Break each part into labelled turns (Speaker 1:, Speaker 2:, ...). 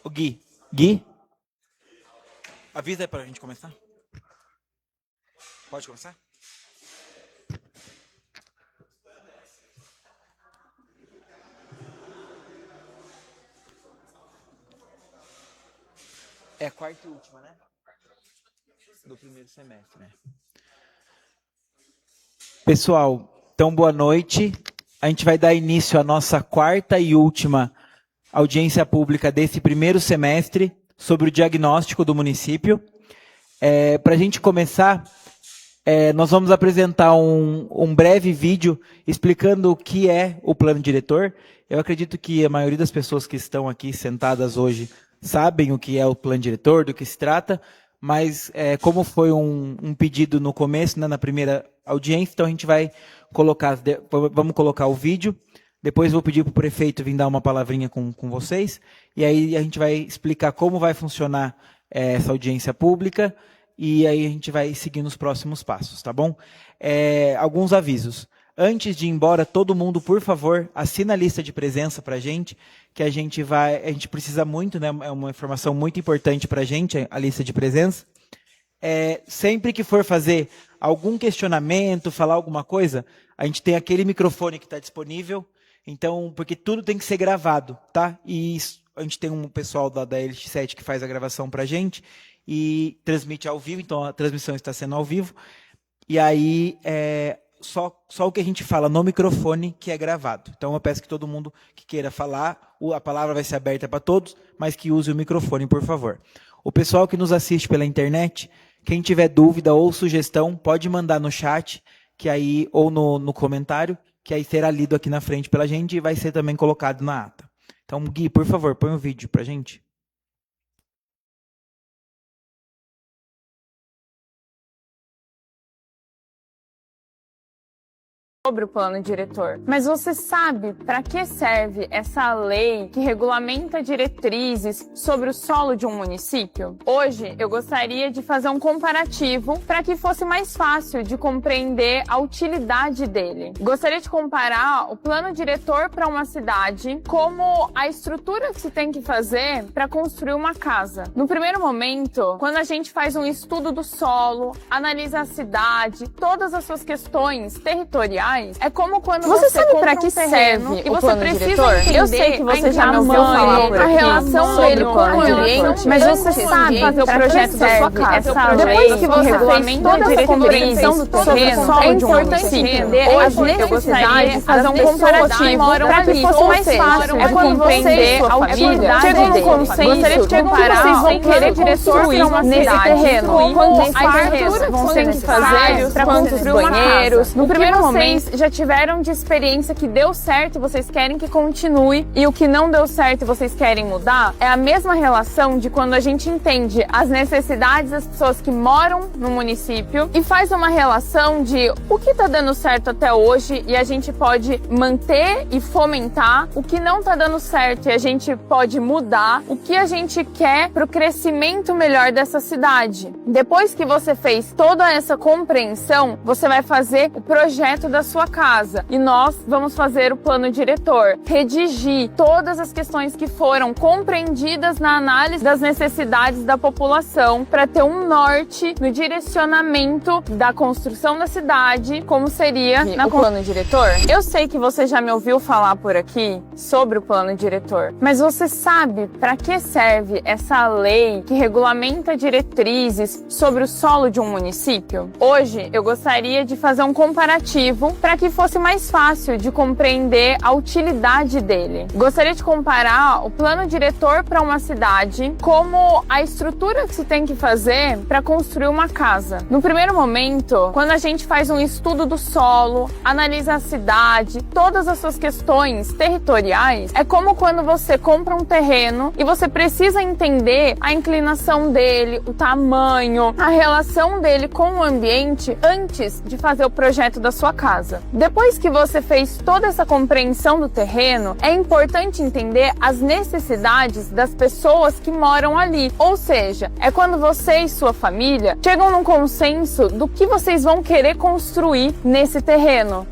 Speaker 1: O Gui. Gui? Avisa aí pra gente começar. Pode começar? É a quarta e última, né? Do primeiro semestre, né? Pessoal, então boa noite. A gente vai dar início à nossa quarta e última audiência pública desse primeiro semestre sobre o diagnóstico do município. Para a gente começar, nós vamos apresentar um breve vídeo explicando o que é o plano diretor. Eu acredito que a maioria das pessoas que estão aqui sentadas hoje sabem o que é o plano diretor, do que se trata, mas como foi um pedido no começo, né, na primeira audiência, então a gente vai vamos colocar o vídeo, depois vou pedir para o prefeito vir dar uma palavrinha com vocês, e aí a gente vai explicar como vai funcionar essa audiência pública, e aí a gente vai seguir nos próximos passos, tá bom? Alguns avisos. Antes de ir embora, todo mundo, por favor, assina a lista de presença para a gente, que a gente precisa muito, né? É uma informação muito importante para a gente, a lista de presença. Sempre que for fazer algum questionamento, falar alguma coisa, a gente tem aquele microfone que está disponível, então, porque tudo tem que ser gravado, tá? E a gente tem um pessoal da LX7 que faz a gravação para a gente e transmite ao vivo, então a transmissão está sendo ao vivo, e aí só o que a gente fala no microfone que é gravado. Então eu peço que todo mundo que queira falar, a palavra vai ser aberta para todos, mas que use o microfone, por favor. O pessoal que nos assiste pela internet, quem tiver dúvida ou sugestão, pode mandar no chat, que aí, ou no comentário, que aí será lido aqui na frente pela gente e vai ser também colocado na ata. Então, Gui, por favor, põe o vídeo para a gente.
Speaker 2: Sobre o plano diretor. Mas você sabe para que serve essa lei que regulamenta diretrizes sobre o solo de um município? Hoje eu gostaria de fazer um comparativo para que fosse mais fácil de compreender a utilidade dele. Gostaria de comparar o plano diretor para uma cidade como a estrutura que se tem que fazer para construir uma casa. No primeiro momento, quando a gente faz um estudo do solo, analisa a cidade, todas as suas questões territoriais, é como quando você sabe para que serve e você precisa entender. Eu sei que você já me ouviu falar por aqui, a relação dele com o ambiente, mas você sabe fazer o projeto da sua casa. Depois que você fez toda essa compreensão do terreno, é importante entender as necessidades, fazer um comparativo para que fosse mais fácil de compreender a utilidade chegam num consenso de comparar vocês vão querer construir nesse terreno, quantos quartos vão ter que fazer para construir banheiros. No primeiro momento já tiveram de experiência que deu certo e vocês querem que continue, e o que não deu certo e vocês querem mudar, é a mesma relação de quando a gente entende as necessidades das pessoas que moram no município e faz uma relação de o que tá dando certo até hoje e a gente pode manter e fomentar, o que não tá dando certo e a gente pode mudar, o que a gente quer pro crescimento melhor dessa cidade. Depois que você fez toda essa compreensão, você vai fazer o projeto da sua casa e nós vamos fazer o plano diretor, redigir todas as questões que foram compreendidas na análise das necessidades da população para ter um norte no direcionamento da construção da cidade, como seria o plano diretor. Eu sei que você já me ouviu falar por aqui sobre o plano diretor, mas você sabe para que serve essa lei que regulamenta diretrizes sobre o solo de um município? Hoje eu gostaria de fazer um comparativo para que fosse mais fácil de compreender a utilidade dele. Gostaria de comparar o plano diretor para uma cidade como a estrutura que se tem que fazer para construir uma casa. No primeiro momento, quando a gente faz um estudo do solo, analisa a cidade, todas as suas questões territoriais, é como quando você compra um terreno e você precisa entender a inclinação dele, o tamanho, a relação dele com o ambiente antes de fazer o projeto da sua casa. Depois que você fez toda essa compreensão do terreno, é importante entender as necessidades das pessoas que moram ali. Ou seja, é quando você e sua família chegam num consenso do que vocês vão querer construir nesse terreno.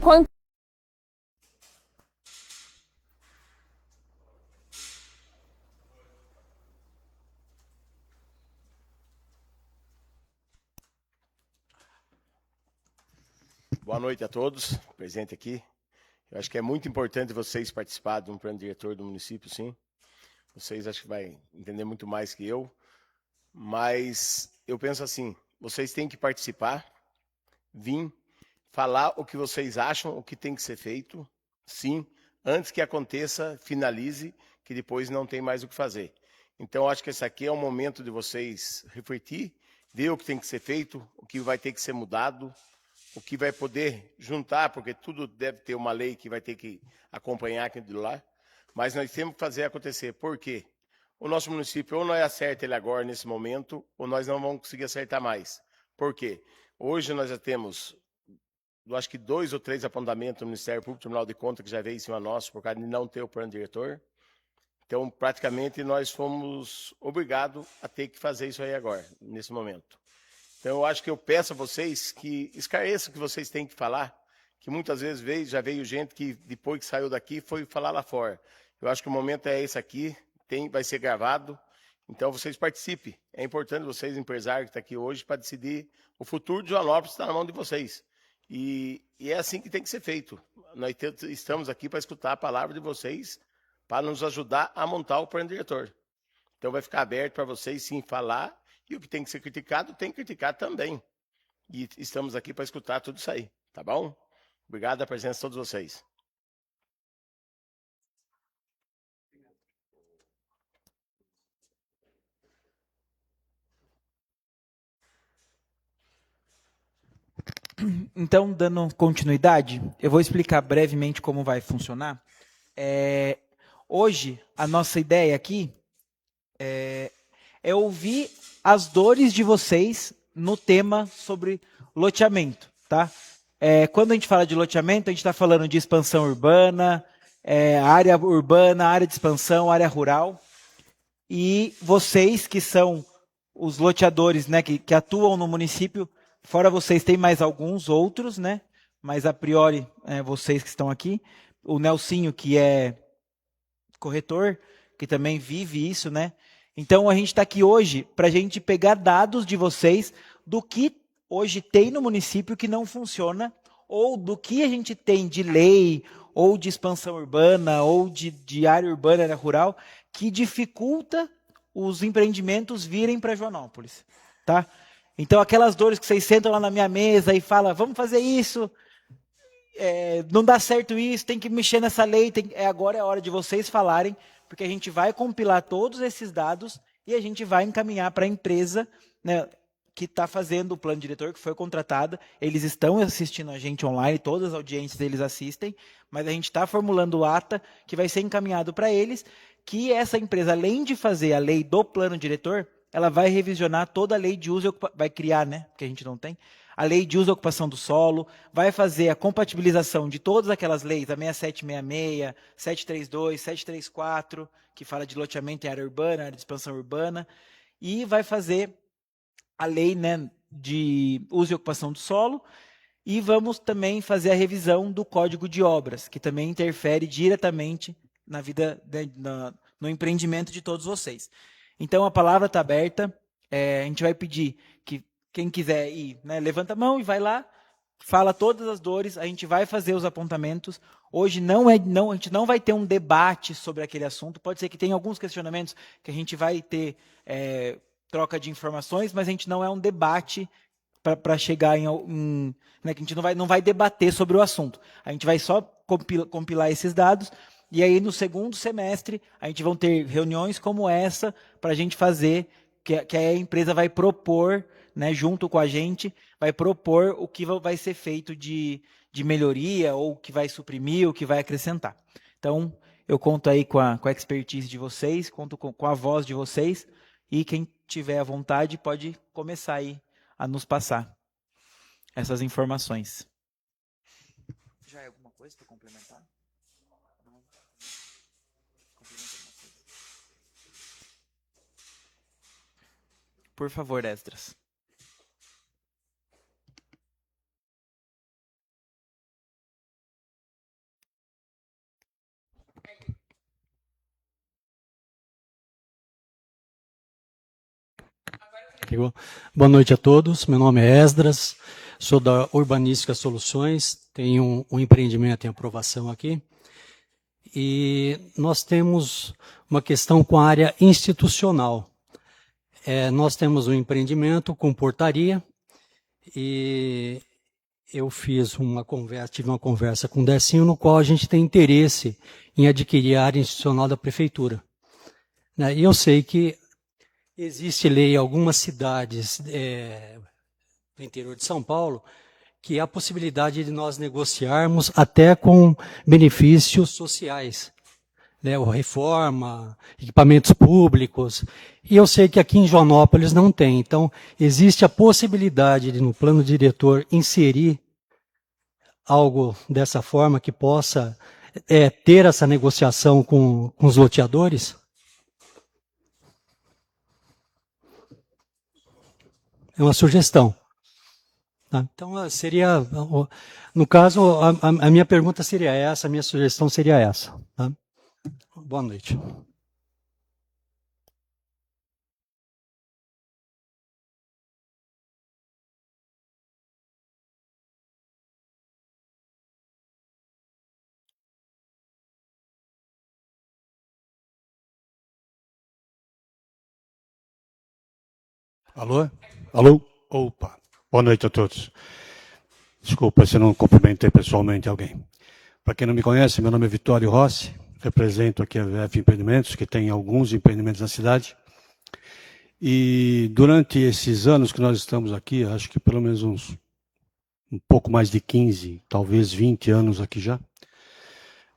Speaker 3: Boa noite a todos presentes aqui. Eu acho que é muito importante vocês participarem de um plano diretor do município, sim. Vocês acho que vai entender muito mais que eu. Mas eu penso assim, vocês têm que participar, vir, falar o que vocês acham, o que tem que ser feito, sim, antes que aconteça, finalize, que depois não tem mais o que fazer. Então, eu acho que esse aqui é o momento de vocês refletir, ver o que tem que ser feito, o que vai ter que ser mudado, o que vai poder juntar, porque tudo deve ter uma lei que vai ter que acompanhar aquilo lá, mas nós temos que fazer acontecer. Por quê? O nosso município, ou nós acerta ele agora, nesse momento, ou nós não vamos conseguir acertar mais. Por quê? Hoje nós já temos, eu acho que 2 ou 3 apontamentos no Ministério Público Tribunal de Contas que já veio em cima nosso, por causa de não ter o plano diretor. Então, praticamente, nós fomos obrigados a ter que fazer isso aí agora, nesse momento. Então, eu acho que eu peço a vocês que esclareçam o que vocês têm que falar, que muitas vezes já veio gente que, depois que saiu daqui, foi falar lá fora. Eu acho que o momento é esse aqui, vai ser gravado, então vocês participem. É importante vocês, empresários que estão aqui hoje, para decidir o futuro de Joanópolis está na mão de vocês. E é assim que tem que ser feito. Nós estamos aqui para escutar a palavra de vocês, para nos ajudar a montar o plano diretor. Então, vai ficar aberto para vocês, sim, falar. E o que tem que ser criticado, tem que criticar também. E estamos aqui para escutar tudo isso aí, tá bom? Obrigado pela presença de todos vocês.
Speaker 1: Então, dando continuidade, eu vou explicar brevemente como vai funcionar. Hoje, a nossa ideia aqui é ouvir as dores de vocês no tema sobre loteamento, tá? Quando a gente fala de loteamento, a gente está falando de expansão urbana, área urbana, área de expansão, área rural. E vocês que são os loteadores, né, que atuam no município, fora vocês tem mais alguns outros, né? Mas a priori, vocês que estão aqui. O Nelsinho, que é corretor, que também vive isso, né? Então, a gente está aqui hoje para a gente pegar dados de vocês do que hoje tem no município que não funciona, ou do que a gente tem de lei, ou de expansão urbana, ou de área urbana, área rural, que dificulta os empreendimentos virem para Joanópolis, tá? Então, aquelas dores que vocês sentam lá na minha mesa e falam, vamos fazer isso, não dá certo isso, tem que mexer nessa lei, agora é a hora de vocês falarem, porque a gente vai compilar todos esses dados e a gente vai encaminhar para a empresa, né, que está fazendo o plano diretor, que foi contratada. Eles estão assistindo a gente online, todas as audiências eles assistem, mas a gente está formulando o ata que vai ser encaminhado para eles, que essa empresa, além de fazer a lei do plano diretor, ela vai revisionar toda a lei de uso e ocupação, vai criar, né, porque a gente não tem, a lei de uso e ocupação do solo, vai fazer a compatibilização de todas aquelas leis, a 6766, 732, 734, que fala de loteamento em área urbana, área de expansão urbana, e vai fazer a lei, né, de uso e ocupação do solo, e vamos também fazer a revisão do Código de Obras, que também interfere diretamente na vida, no empreendimento de todos vocês. Então, a palavra está aberta, a gente vai pedir que quem quiser ir, né, levanta a mão e vai lá, fala todas as dores, a gente vai fazer os apontamentos. Hoje a gente não vai ter um debate sobre aquele assunto, pode ser que tenha alguns questionamentos que a gente vai ter troca de informações, mas a gente não é um debate para chegar né, que a gente não vai debater sobre o assunto. A gente vai só compilar esses dados, e aí no segundo semestre a gente vai ter reuniões como essa para a gente fazer, que a empresa vai propor, né, junto com a gente, vai propor o que vai ser feito de melhoria, ou o que vai suprimir, o que vai acrescentar. Então, eu conto aí com a expertise de vocês, conto com a voz de vocês, e quem tiver à vontade pode começar aí a nos passar essas informações. Já é alguma coisa para complementar? Não. Por favor, Esdras.
Speaker 4: Boa noite a todos, meu nome é Esdras, sou da Urbanística Soluções, tenho um empreendimento em aprovação aqui, e nós temos uma questão com a área institucional. Nós temos um empreendimento com portaria, e eu tive uma conversa com o Decinho, no qual a gente tem interesse em adquirir a área institucional da prefeitura. E eu sei que existe lei em algumas cidades do interior de São Paulo que há a possibilidade de nós negociarmos até com benefícios sociais, reforma, equipamentos públicos, e eu sei que aqui em Joanópolis não tem. Então, existe a possibilidade de, no plano diretor, inserir algo dessa forma que possa ter essa negociação com os loteadores? É uma sugestão. Tá? Então, seria, no caso, a minha pergunta seria essa, a minha sugestão seria essa. Tá? Boa noite.
Speaker 5: Alô? Alô? Opa. Boa noite a todos. Desculpa se eu não cumprimentei pessoalmente alguém. Para quem não me conhece, meu nome é Vitório Rossi, represento aqui a VF Empreendimentos, que tem alguns empreendimentos na cidade. E durante esses anos que nós estamos aqui, acho que pelo menos um pouco mais de 15, talvez 20 anos aqui já,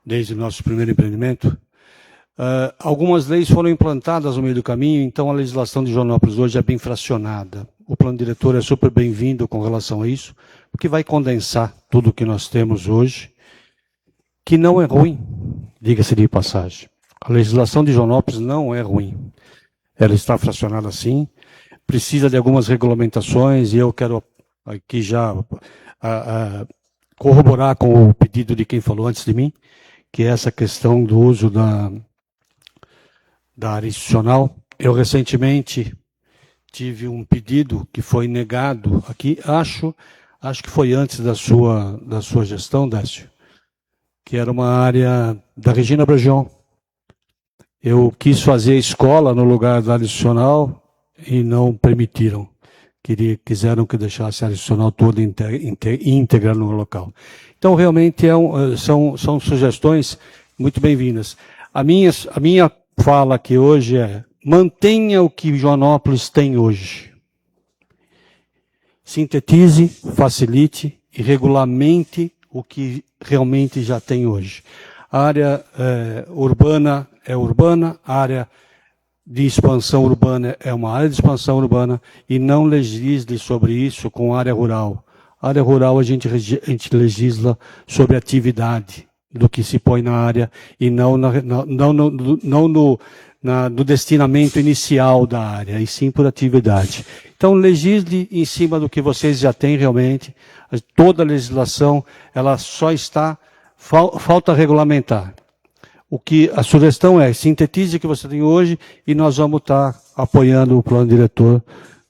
Speaker 5: desde o nosso primeiro empreendimento, algumas leis foram implantadas no meio do caminho, então a legislação de Joanópolis hoje é bem fracionada. O plano diretor é super bem-vindo com relação a isso, porque vai condensar tudo o que nós temos hoje, que não é ruim, diga-se de passagem. A legislação de Joanópolis não é ruim. Ela está fracionada sim, precisa de algumas regulamentações, e eu quero aqui já corroborar com o pedido de quem falou antes de mim, que é essa questão do uso da área institucional. Eu recentemente tive um pedido que foi negado aqui, acho que foi antes da sua gestão, Décio, que era uma área da Regina Brejão. Eu quis fazer escola no lugar da área institucional e não permitiram. Quiseram que deixasse a área institucional toda íntegra no local. Então, realmente, são sugestões muito bem-vindas. A minha fala aqui hoje é: mantenha o que Joanópolis tem hoje. Sintetize, facilite e regulamente o que realmente já tem hoje. A área urbana é urbana, a área de expansão urbana é uma área de expansão urbana, e não legisle sobre isso com a área rural. A área rural a gente legisla sobre a atividade do que se põe na área e não no destinamento inicial da área, e sim por atividade. Então, legisle em cima do que vocês já têm realmente. Toda a legislação, ela só está, falta regulamentar. O que a sugestão é: sintetize o que você tem hoje e nós vamos estar apoiando o plano diretor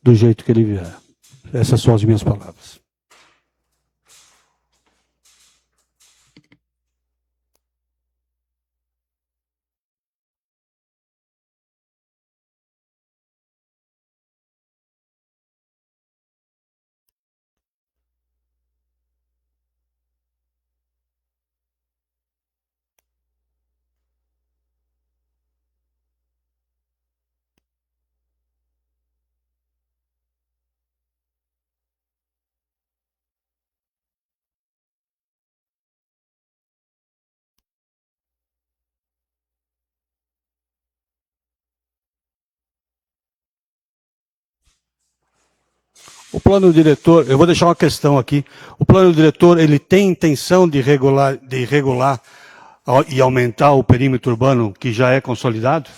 Speaker 5: do jeito que ele vier. Essas são as minhas palavras. O plano diretor, eu vou deixar uma questão aqui. O plano diretor, ele tem intenção de regular e aumentar o perímetro urbano que já é consolidado?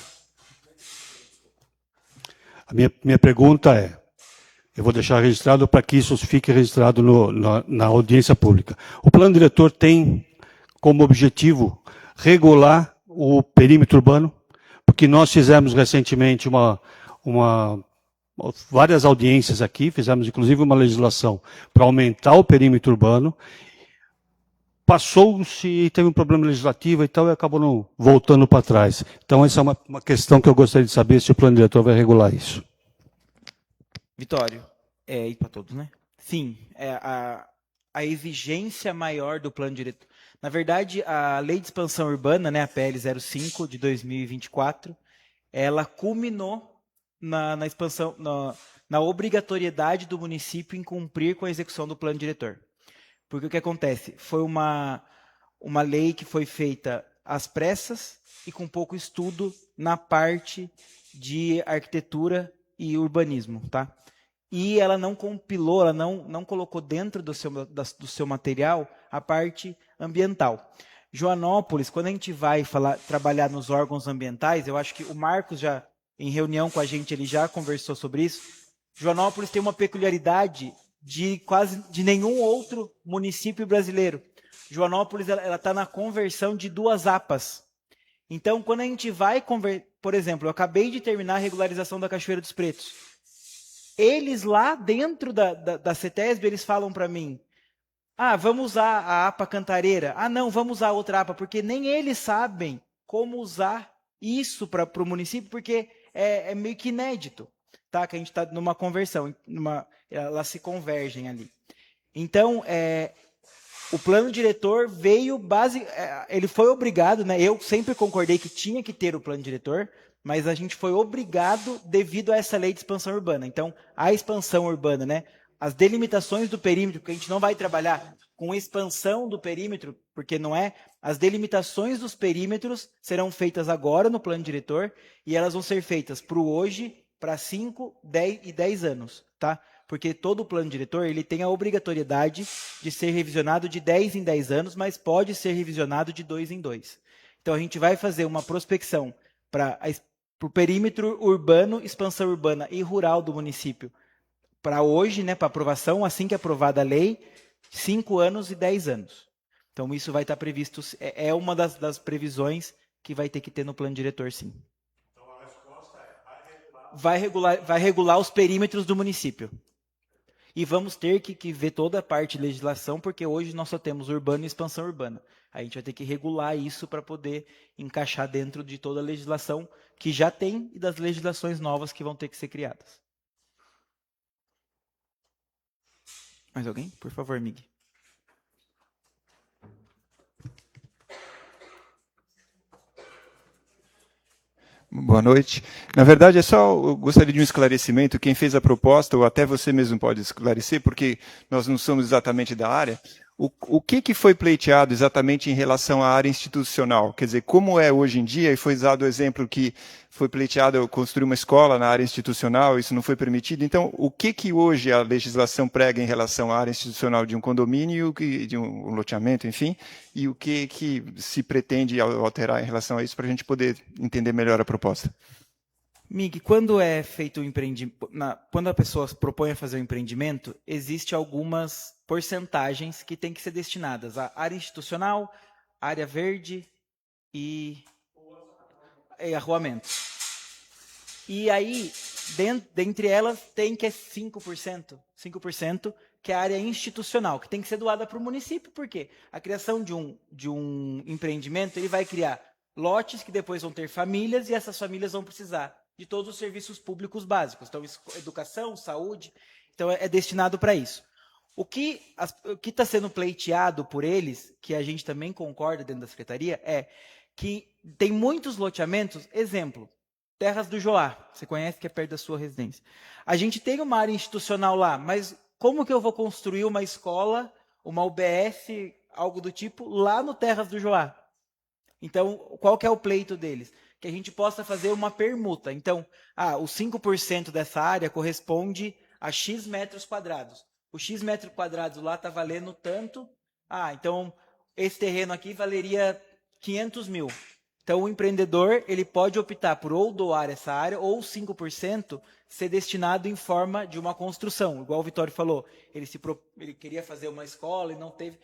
Speaker 5: A minha pergunta é, eu vou deixar registrado para que isso fique registrado na audiência pública. O plano diretor tem como objetivo regular o perímetro urbano, porque nós fizemos recentemente uma várias audiências aqui, fizemos inclusive uma legislação para aumentar o perímetro urbano. Passou-se, teve um problema legislativo e tal, e acabou não voltando para trás. Então, essa é uma questão que eu gostaria de saber se o plano diretor vai regular isso.
Speaker 1: Vitório, e para todos, né? Sim, a exigência maior do plano diretor. Na verdade, a Lei de Expansão Urbana, né, a PL 05 de 2024, ela culminou na expansão, na obrigatoriedade do município em cumprir com a execução do plano diretor. Porque o que acontece? Foi uma lei que foi feita às pressas e com pouco estudo na parte de arquitetura e urbanismo, tá? E ela não compilou, ela não colocou dentro do seu material a parte ambiental. Joanópolis, quando a gente vai trabalhar nos órgãos ambientais, eu acho que o Marcos já, em reunião com a gente, ele já conversou sobre isso. Joanópolis tem uma peculiaridade de nenhum outro município brasileiro. Joanópolis ela está na conversão de 2 APAs. Então, quando a gente vai por exemplo, eu acabei de terminar a regularização da Cachoeira dos Pretos. Eles lá dentro da CETESB, eles falam para mim, vamos usar a APA Cantareira. Não, vamos usar outra APA, porque nem eles sabem como usar isso para o município, porque é meio que inédito, tá? Que a gente está numa conversão, elas se convergem ali. Então, o plano diretor veio ele foi obrigado, né? Eu sempre concordei que tinha que ter o plano diretor, mas a gente foi obrigado devido a essa lei de expansão urbana. Então, a expansão urbana, né? As delimitações do perímetro, porque a gente não vai trabalhar com expansão do perímetro, porque não é. As delimitações dos perímetros serão feitas agora no plano diretor e elas vão ser feitas para o hoje, para 5, 10 e 10 anos, tá? Porque todo o plano diretor ele tem a obrigatoriedade de ser revisionado de 10 em 10 anos, mas pode ser revisionado de 2 em 2. Então, a gente vai fazer uma prospecção para o perímetro urbano, expansão urbana e rural do município para hoje, né, para aprovação, assim que aprovada a lei, 5 anos e 10 anos. Então, isso vai estar previsto, é uma das previsões que vai ter que ter no plano diretor, sim. Então, a resposta vai regular os perímetros do município. E vamos ter que ver toda a parte de legislação, porque hoje nós só temos urbano e expansão urbana. A gente vai ter que regular isso para poder encaixar dentro de toda a legislação que já tem e das legislações novas que vão ter que ser criadas. Mais alguém? Por favor, Mig.
Speaker 6: Boa noite. Na verdade, eu gostaria de um esclarecimento. Quem fez a proposta, ou até você mesmo pode esclarecer, porque nós não somos exatamente da área. O que foi pleiteado exatamente em relação à área institucional? Quer dizer, como é hoje em dia, e foi usado o exemplo que foi pleiteado construir uma escola na área institucional, isso não foi permitido. Então, o que hoje a legislação prega em relação à área institucional de um condomínio, de um loteamento, enfim, e o que se pretende alterar em relação a isso, para a gente poder entender melhor a proposta?
Speaker 1: Mig, quando é feito o empreendimento, quando a pessoa propõe a fazer o empreendimento, existe algumas porcentagens que têm que ser destinadas à área institucional, área verde e arruamento. E aí, dentre elas, tem que é 5%, que é a área institucional, que tem que ser doada para o município, porque a criação de um empreendimento, ele vai criar lotes que depois vão ter famílias, e essas famílias vão precisar de todos os serviços públicos básicos. Então, educação, saúde, então é destinado para isso. O que está sendo pleiteado por eles, que a gente também concorda dentro da secretaria, é que tem muitos loteamentos, exemplo, Terras do Joá, você conhece, que é perto da sua residência. A gente tem uma área institucional lá, mas como que eu vou construir uma escola, uma UBS, algo do tipo, lá no Terras do Joá? Então, qual que é o pleito deles? Que a gente possa fazer uma permuta. Então, os 5% dessa área corresponde a X metros quadrados. O X metros quadrados lá está valendo tanto. Então, esse terreno aqui valeria 500 mil. Então, o empreendedor ele pode optar por ou doar essa área, ou 5% ser destinado em forma de uma construção. Igual o Vitório falou, ele queria fazer uma escola e não teve...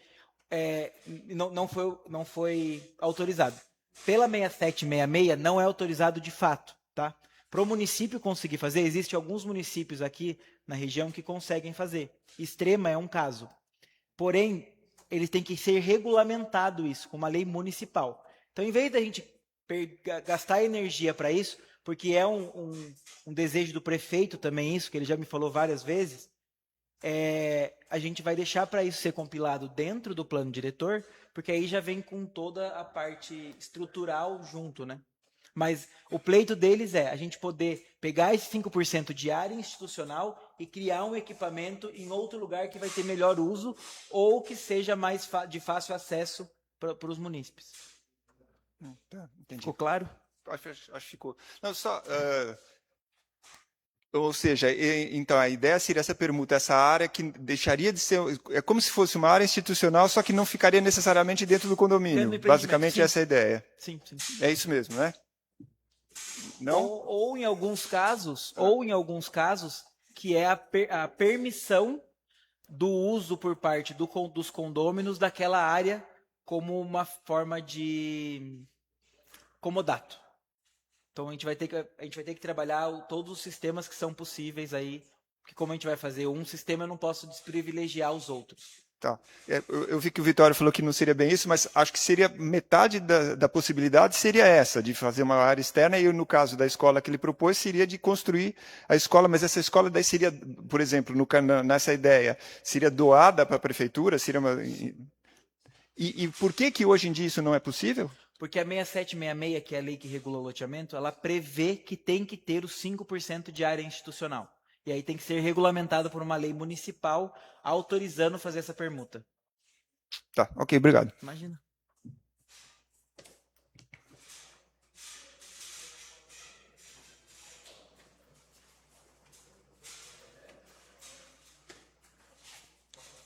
Speaker 1: não foi autorizado. Pela 6766 não é autorizado de fato, tá? Para o município conseguir fazer, existem alguns municípios aqui na região que conseguem fazer. Extrema é um caso. Porém, ele tem que ser regulamentado isso, com uma lei municipal. Então, em vez da gente gastar energia para isso, porque é um desejo do prefeito também isso, que ele já me falou várias vezes, a gente vai deixar para isso ser compilado dentro do plano diretor, porque aí já vem com toda a parte estrutural junto, né? Mas o pleito deles é a gente poder pegar esse 5% de área institucional e criar um equipamento em outro lugar que vai ter melhor uso ou que seja mais de fácil acesso para os munícipes.
Speaker 6: Tá, entendi.
Speaker 1: Ficou claro?
Speaker 6: Acho que ficou. Não, só... Ou seja, então a ideia seria essa permuta, essa área que deixaria de ser... É como se fosse uma área institucional, só que não ficaria necessariamente dentro do condomínio. Basicamente, essa é a ideia.
Speaker 1: Sim, sim.
Speaker 6: É isso mesmo, né? Não?
Speaker 1: Ou em alguns casos, que é a permissão do uso por parte dos condôminos daquela área como uma forma de comodato. Então a gente vai ter que trabalhar todos os sistemas que são possíveis aí, porque como a gente vai fazer um sistema, eu não posso desprivilegiar os outros.
Speaker 6: Tá. Eu vi que o Vitório falou que não seria bem isso, mas acho que seria metade da possibilidade seria essa, de fazer uma área externa, e no caso da escola que ele propôs, seria de construir a escola, mas essa escola daí seria, por exemplo, nessa ideia, seria doada para a prefeitura? Seria uma... E por que hoje em dia isso não é possível?
Speaker 1: Porque a 6766, que é a lei que regula o loteamento, ela prevê que tem que ter os 5% de área institucional. E aí tem que ser regulamentado por uma lei municipal autorizando fazer essa permuta.
Speaker 6: Tá, ok, obrigado.
Speaker 1: Imagina.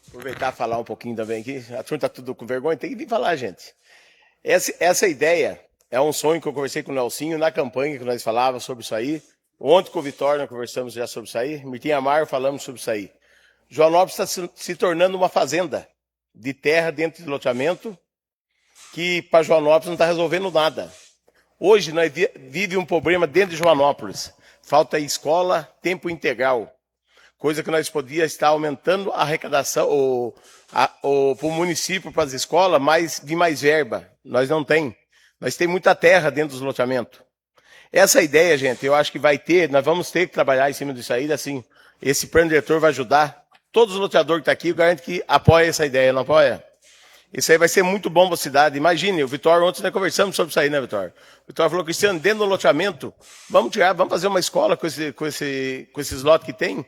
Speaker 3: Aproveitar e falar um pouquinho também aqui. A turma está tudo com vergonha, tem que vir falar, gente. Essa ideia é um sonho que eu conversei com o Nelsinho na campanha que nós falávamos sobre isso aí. Ontem com o Vitório nós conversamos já sobre isso aí. Mirtinha Amaro falamos sobre isso aí. Joanópolis está se tornando uma fazenda de terra dentro de loteamento que para Joanópolis não está resolvendo nada. Hoje nós vivemos um problema dentro de Joanópolis. Falta escola, tempo integral. Coisa que nós podíamos estar aumentando a arrecadação para o município, para as escolas, de mais verba. Nós não tem. Nós temos muita terra dentro dos loteamentos. Essa ideia, gente, eu acho que nós vamos ter que trabalhar em cima disso aí, assim, esse plano diretor vai ajudar. Todos os loteadores que estão aqui, eu garanto que apoia essa ideia, não apoia? Isso aí vai ser muito bom para a cidade. Imagine, o Vitório, ontem nós conversamos sobre isso aí, né, Vitório? O Vitório falou, Cristiano, dentro do loteamento, vamos fazer uma escola com esses lotes que tem.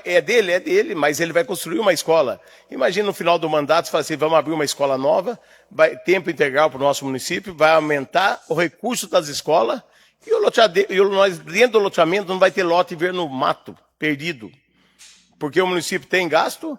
Speaker 3: É dele, mas ele vai construir uma escola. Imagina no final do mandato, você fala assim, vamos abrir uma escola nova, tempo integral para o nosso município, vai aumentar o recurso das escolas, e nós dentro do loteamento não vai ter lote ver no mato, perdido. Porque o município tem gasto,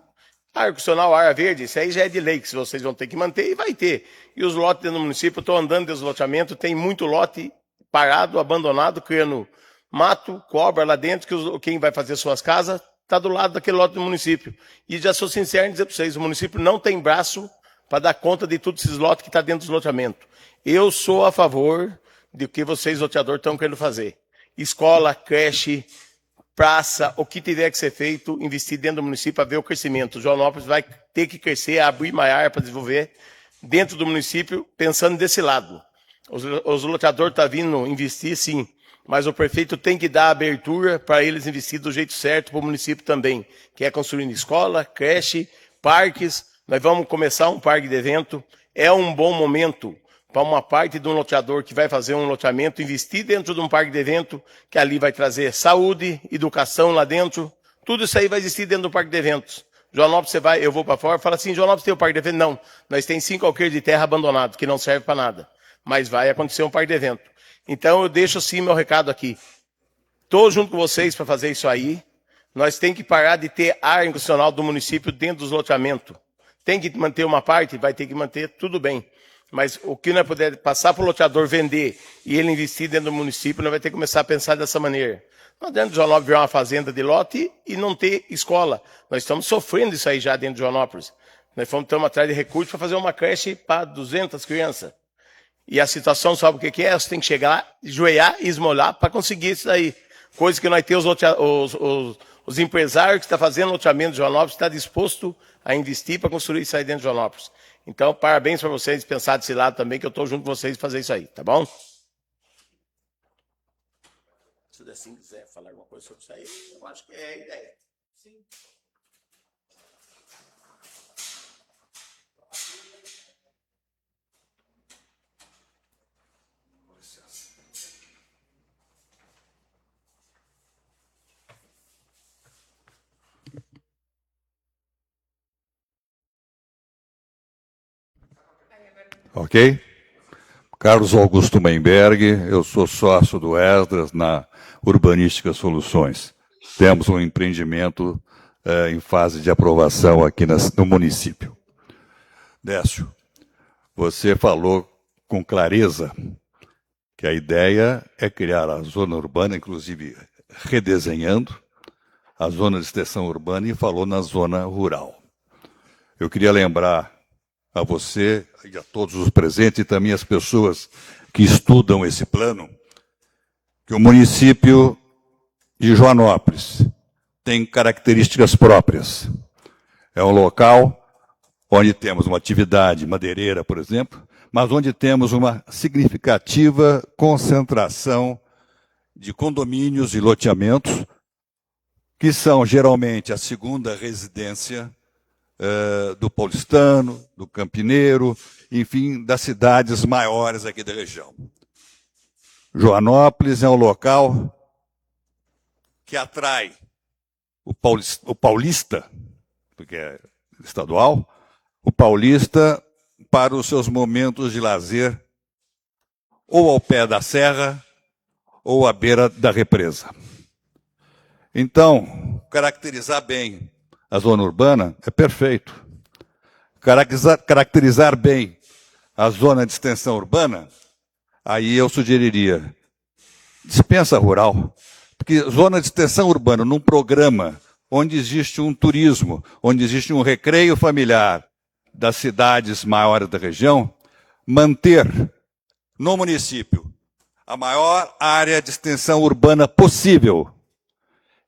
Speaker 3: área condicional, área verde, isso aí já é de lei, que vocês vão ter que manter e vai ter. E os lotes dentro do município, eu estou andando dentro do loteamento, tem muito lote parado, abandonado, criando mato, cobra lá dentro, que quem vai fazer suas casas está do lado daquele lote do município. E já sou sincero em dizer para vocês, o município não tem braço para dar conta de todos esses lotes que estão dentro dos loteamentos. Eu sou a favor de que vocês, loteadores, estão querendo fazer. Escola, creche, praça, o que tiver que ser feito, investir dentro do município para ver o crescimento. Joanópolis vai ter que crescer, abrir mais área para desenvolver dentro do município, pensando desse lado. Os loteadores estão vindo investir, sim, mas o prefeito tem que dar abertura para eles investir do jeito certo para o município também, que é construindo escola, creche, parques. Nós vamos começar um parque de evento. É um bom momento para uma parte de um loteador que vai fazer um loteamento, investir dentro de um parque de evento, que ali vai trazer saúde, educação lá dentro. Tudo isso aí vai existir dentro do parque de eventos. Joanópolis, eu vou para fora, fala assim, Joanópolis tem o parque de evento? Não, nós temos 5 alqueires de terra abandonados, que não serve para nada. Mas vai acontecer um parque de evento. Então eu deixo sim meu recado aqui. Estou junto com vocês para fazer isso aí. Nós temos que parar de ter área institucional do município dentro dos loteamentos. Tem que manter uma parte, vai ter que manter, tudo bem. Mas o que nós puder passar para o loteador vender e ele investir dentro do município, nós vamos ter que começar a pensar dessa maneira. Não adianta Joanópolis virar uma fazenda de lote e não ter escola. Nós estamos sofrendo isso aí já dentro de Joanópolis. Nós estamos atrás de recursos para fazer uma creche para 200 crianças. E a situação, sabe o que é? Você tem que chegar, ajoelhar e esmolar para conseguir isso daí. Coisa que nós temos os empresários que estão fazendo loteamento de Joanópolis, está disposto a investir para construir isso aí dentro de Joanópolis. Então, parabéns para vocês pensar desse lado também, que eu estou junto com vocês fazer isso aí, tá bom? Se o Decinho quiser falar alguma coisa sobre isso aí, eu acho que é a ideia. Sim.
Speaker 7: Ok? Carlos Augusto Menberg, eu sou sócio do Esdras na Urbanística Soluções. Temos um empreendimento em fase de aprovação aqui no município. Décio, você falou com clareza que a ideia é criar a zona urbana, inclusive redesenhando a zona de extensão urbana, e falou na zona rural. Eu queria lembrar a você e a todos os presentes e também as pessoas que estudam esse plano, que o município de Joanópolis tem características próprias. É um local onde temos uma atividade madeireira, por exemplo, mas onde temos uma significativa concentração de condomínios e loteamentos, que são geralmente a segunda residência do paulistano, do campineiro, enfim, das cidades maiores aqui da região. Joanópolis é um local que atrai o paulista, porque é estadual, o paulista para os seus momentos de lazer, ou ao pé da serra, ou à beira da represa. Então, caracterizar bem a zona urbana é perfeito. Caracterizar bem a zona de extensão urbana, aí eu sugeriria, dispensa rural. Porque zona de extensão urbana, num programa onde existe um turismo, onde existe um recreio familiar das cidades maiores da região, manter no município a maior área de extensão urbana possível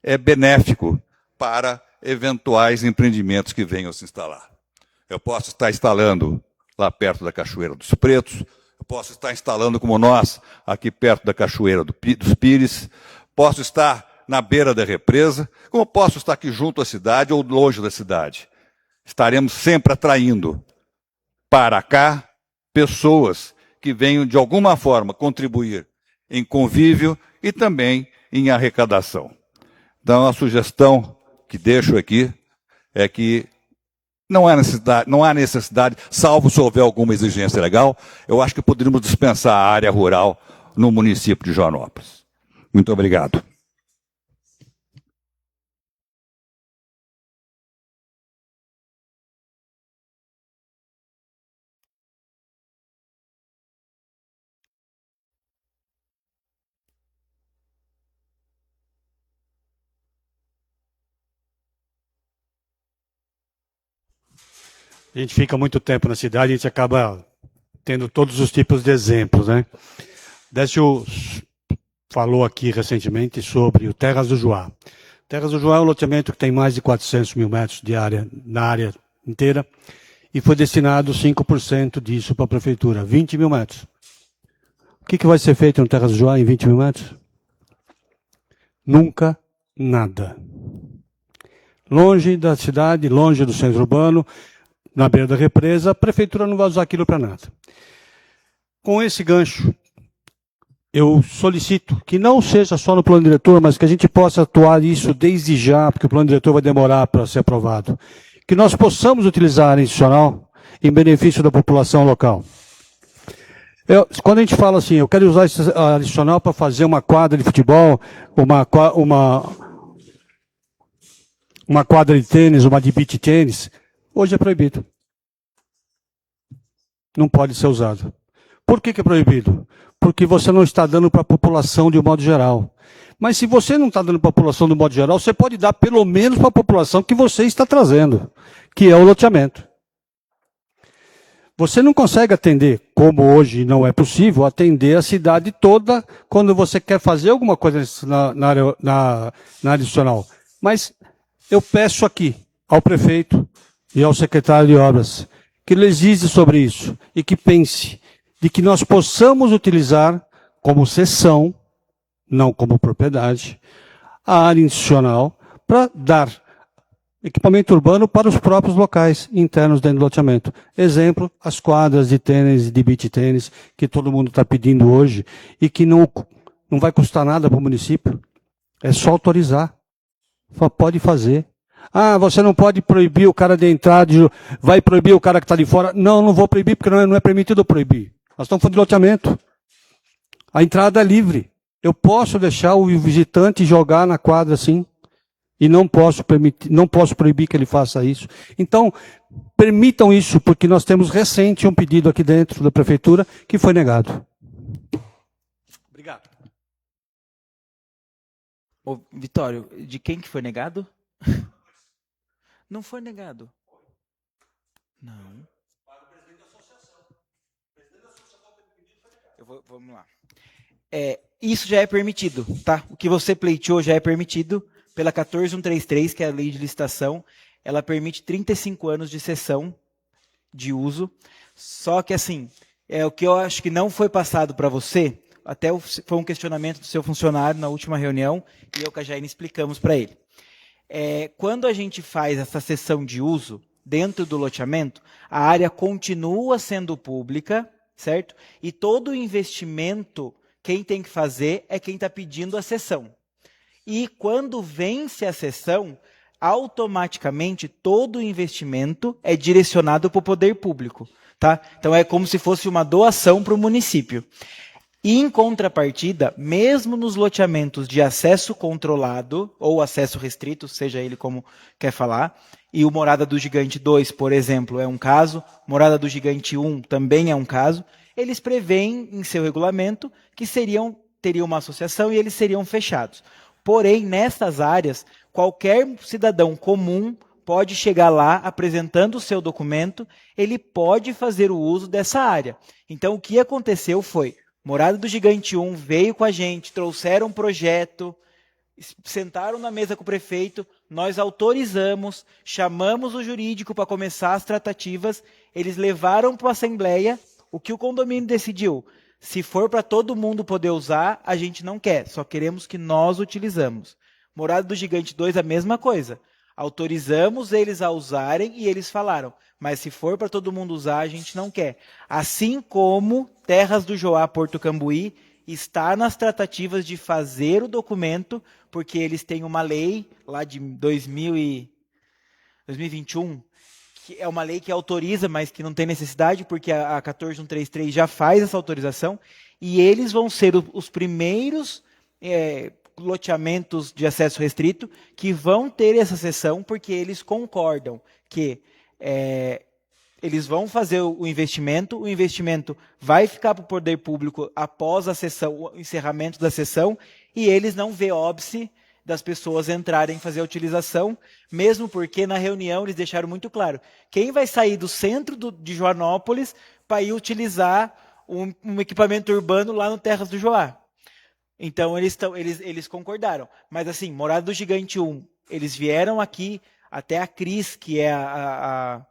Speaker 7: é benéfico para eventuais empreendimentos que venham se instalar. Eu posso estar instalando lá perto da Cachoeira dos Pretos, eu posso estar instalando como nós, aqui perto da Cachoeira dos Pires, posso estar na beira da represa, como posso estar aqui junto à cidade ou longe da cidade. Estaremos sempre atraindo para cá pessoas que venham de alguma forma contribuir em convívio e também em arrecadação. Então, a sugestão que deixo aqui é que não há necessidade, salvo se houver alguma exigência legal, eu acho que poderíamos dispensar a área rural no município de Joanópolis. Muito obrigado.
Speaker 5: A gente fica muito tempo na cidade, a gente acaba tendo todos os tipos de exemplos, né? Décio falou aqui recentemente sobre o Terras do Joá. Terras do Joá é um loteamento que tem mais de 400 mil metros de área, na área inteira, e foi destinado 5% disso para a prefeitura, 20 mil metros. O que vai ser feito no Terras do Joá em 20 mil metros? Nunca nada. Longe da cidade, longe do centro urbano, na beira da represa, a prefeitura não vai usar aquilo para nada. Com esse gancho, eu solicito que não seja só no plano diretor, mas que a gente possa atuar isso desde já, porque o plano diretor vai demorar para ser aprovado. Que nós possamos utilizar a área institucional em benefício da população local. Quando a gente fala assim, eu quero usar a área institucional para fazer uma quadra de futebol, uma quadra de tênis, uma de beach tênis, hoje é proibido. Não pode ser usado. Por que é proibido? Porque você não está dando para a população de um modo geral. Mas se você não está dando para a população de um modo geral, você pode dar pelo menos para a população que você está trazendo, que é o loteamento. Você não consegue atender, como hoje não é possível, atender a cidade toda quando você quer fazer alguma coisa na área adicional. Mas eu peço aqui ao prefeito e ao secretário de obras que legisle sobre isso e que pense de que nós possamos utilizar como cessão, não como propriedade, a área institucional para dar equipamento urbano para os próprios locais internos dentro do loteamento. Exemplo, as quadras de tênis, de beach tênis, que todo mundo está pedindo hoje e que não vai custar nada para o município. É só autorizar. Pode fazer. Ah, você não pode proibir o cara de entrar, vai proibir o cara que está de fora. Não, não vou proibir, porque não é permitido proibir. Nós estamos falando de loteamento. A entrada é livre. Eu posso deixar o visitante jogar na quadra assim, e não posso proibir que ele faça isso. Então, permitam isso, porque nós temos recente um pedido aqui dentro da prefeitura que foi negado.
Speaker 1: Obrigado. Ô, Vitório, de quem que foi negado? Não foi negado. Não. Vamos lá. Isso já é permitido, tá? O que você pleiteou já é permitido pela 14133, que é a lei de licitação. Ela permite 35 anos de cessão de uso. Só que, assim, o que eu acho que não foi passado para você, até foi um questionamento do seu funcionário na última reunião, e eu com a Jaine explicamos para ele. Quando a gente faz essa cessão de uso dentro do loteamento, a área continua sendo pública, certo? E todo o investimento, quem tem que fazer é quem está pedindo a cessão. E quando vence a cessão, automaticamente todo o investimento é direcionado para o poder público. Tá? Então é como se fosse uma doação para o município. E, em contrapartida, mesmo nos loteamentos de acesso controlado ou acesso restrito, seja ele como quer falar, e o Morada do Gigante 2, por exemplo, é um caso, Morada do Gigante 1 também é um caso, eles preveem em seu regulamento que teriam uma associação e eles seriam fechados. Porém, nessas áreas, qualquer cidadão comum pode chegar lá apresentando o seu documento, ele pode fazer o uso dessa área. Então, o que aconteceu foi, Morada do Gigante 1 veio com a gente, trouxeram um projeto, sentaram na mesa com o prefeito, nós autorizamos, chamamos o jurídico para começar as tratativas, eles levaram para a Assembleia, o que o condomínio decidiu? Se for para todo mundo poder usar, a gente não quer, só queremos que nós utilizamos. Morada do Gigante 2, a mesma coisa. Autorizamos eles a usarem e eles falaram, mas se for para todo mundo usar, a gente não quer. Assim como Terras do Joá, Porto Cambuí, está nas tratativas de fazer o documento, porque eles têm uma lei lá de 2021, que é uma lei que autoriza, mas que não tem necessidade, porque a 14133 já faz essa autorização, e eles vão ser os primeiros loteamentos de acesso restrito que vão ter essa sessão, porque eles concordam que eles vão fazer o investimento vai ficar para o poder público após a sessão, o encerramento da sessão, e eles não vê óbice das pessoas entrarem fazer a utilização, mesmo porque na reunião eles deixaram muito claro, quem vai sair do centro de Joanópolis para ir utilizar um equipamento urbano lá no Terras do Joá. Então eles concordaram. Mas assim, Morada do Gigante 1, eles vieram aqui, até a Cris, que é a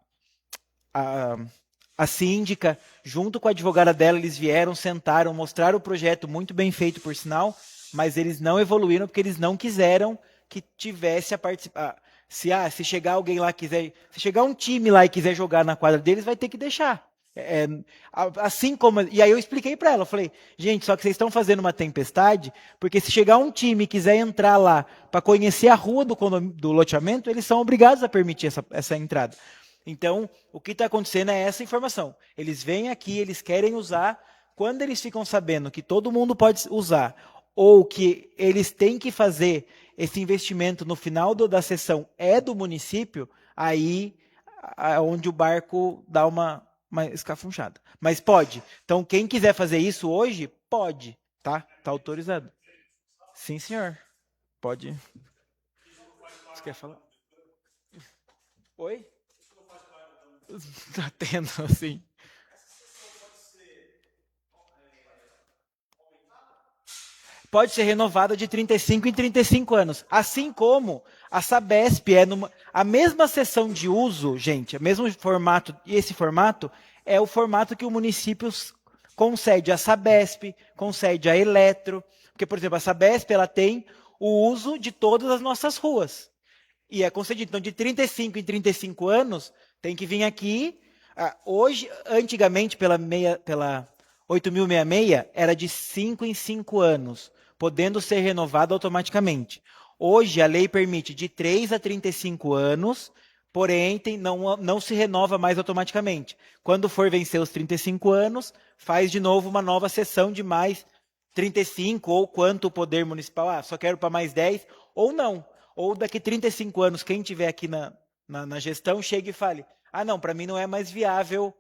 Speaker 1: síndica, junto com a advogada dela, eles vieram, sentaram, mostraram o projeto, muito bem feito por sinal, mas eles não evoluíram porque eles não quiseram que tivesse a participar. Se chegar alguém lá se chegar um time lá e quiser jogar na quadra deles, vai ter que deixar. Assim como, e aí eu expliquei para ela, eu falei, gente, só que vocês estão fazendo uma tempestade, porque se chegar um time e quiser entrar lá para conhecer a rua do loteamento, eles são obrigados a permitir essa entrada. Então, o que está acontecendo é essa informação. Eles vêm aqui, eles querem usar, quando eles ficam sabendo que todo mundo pode usar, ou que eles têm que fazer esse investimento no final da sessão é do município, aí é onde o barco dá uma escafunchada. Mas pode. Então, quem quiser fazer isso hoje, pode. Tá autorizado. Sim, senhor. Pode. Você quer falar? Oi? Tá tendo, assim. pode ser renovada de 35 em 35 anos. Assim como a Sabesp a mesma sessão de uso, gente, o mesmo formato, e esse formato é o formato que o município concede à Sabesp, concede à Eletro, porque, por exemplo, a Sabesp ela tem o uso de todas as nossas ruas. E é concedido. Então, de 35 em 35 anos, tem que vir aqui. Hoje, antigamente, pela 8.066, era de 5 em 5 anos, podendo ser renovado automaticamente. Hoje, a lei permite de 3 a 35 anos, porém, não se renova mais automaticamente. Quando for vencer os 35 anos, faz de novo uma nova sessão de mais 35, ou quanto o poder municipal, só quero para mais 10, ou não. Ou daqui 35 anos, quem tiver aqui na gestão, chegue e fale, não, para mim não é mais viável,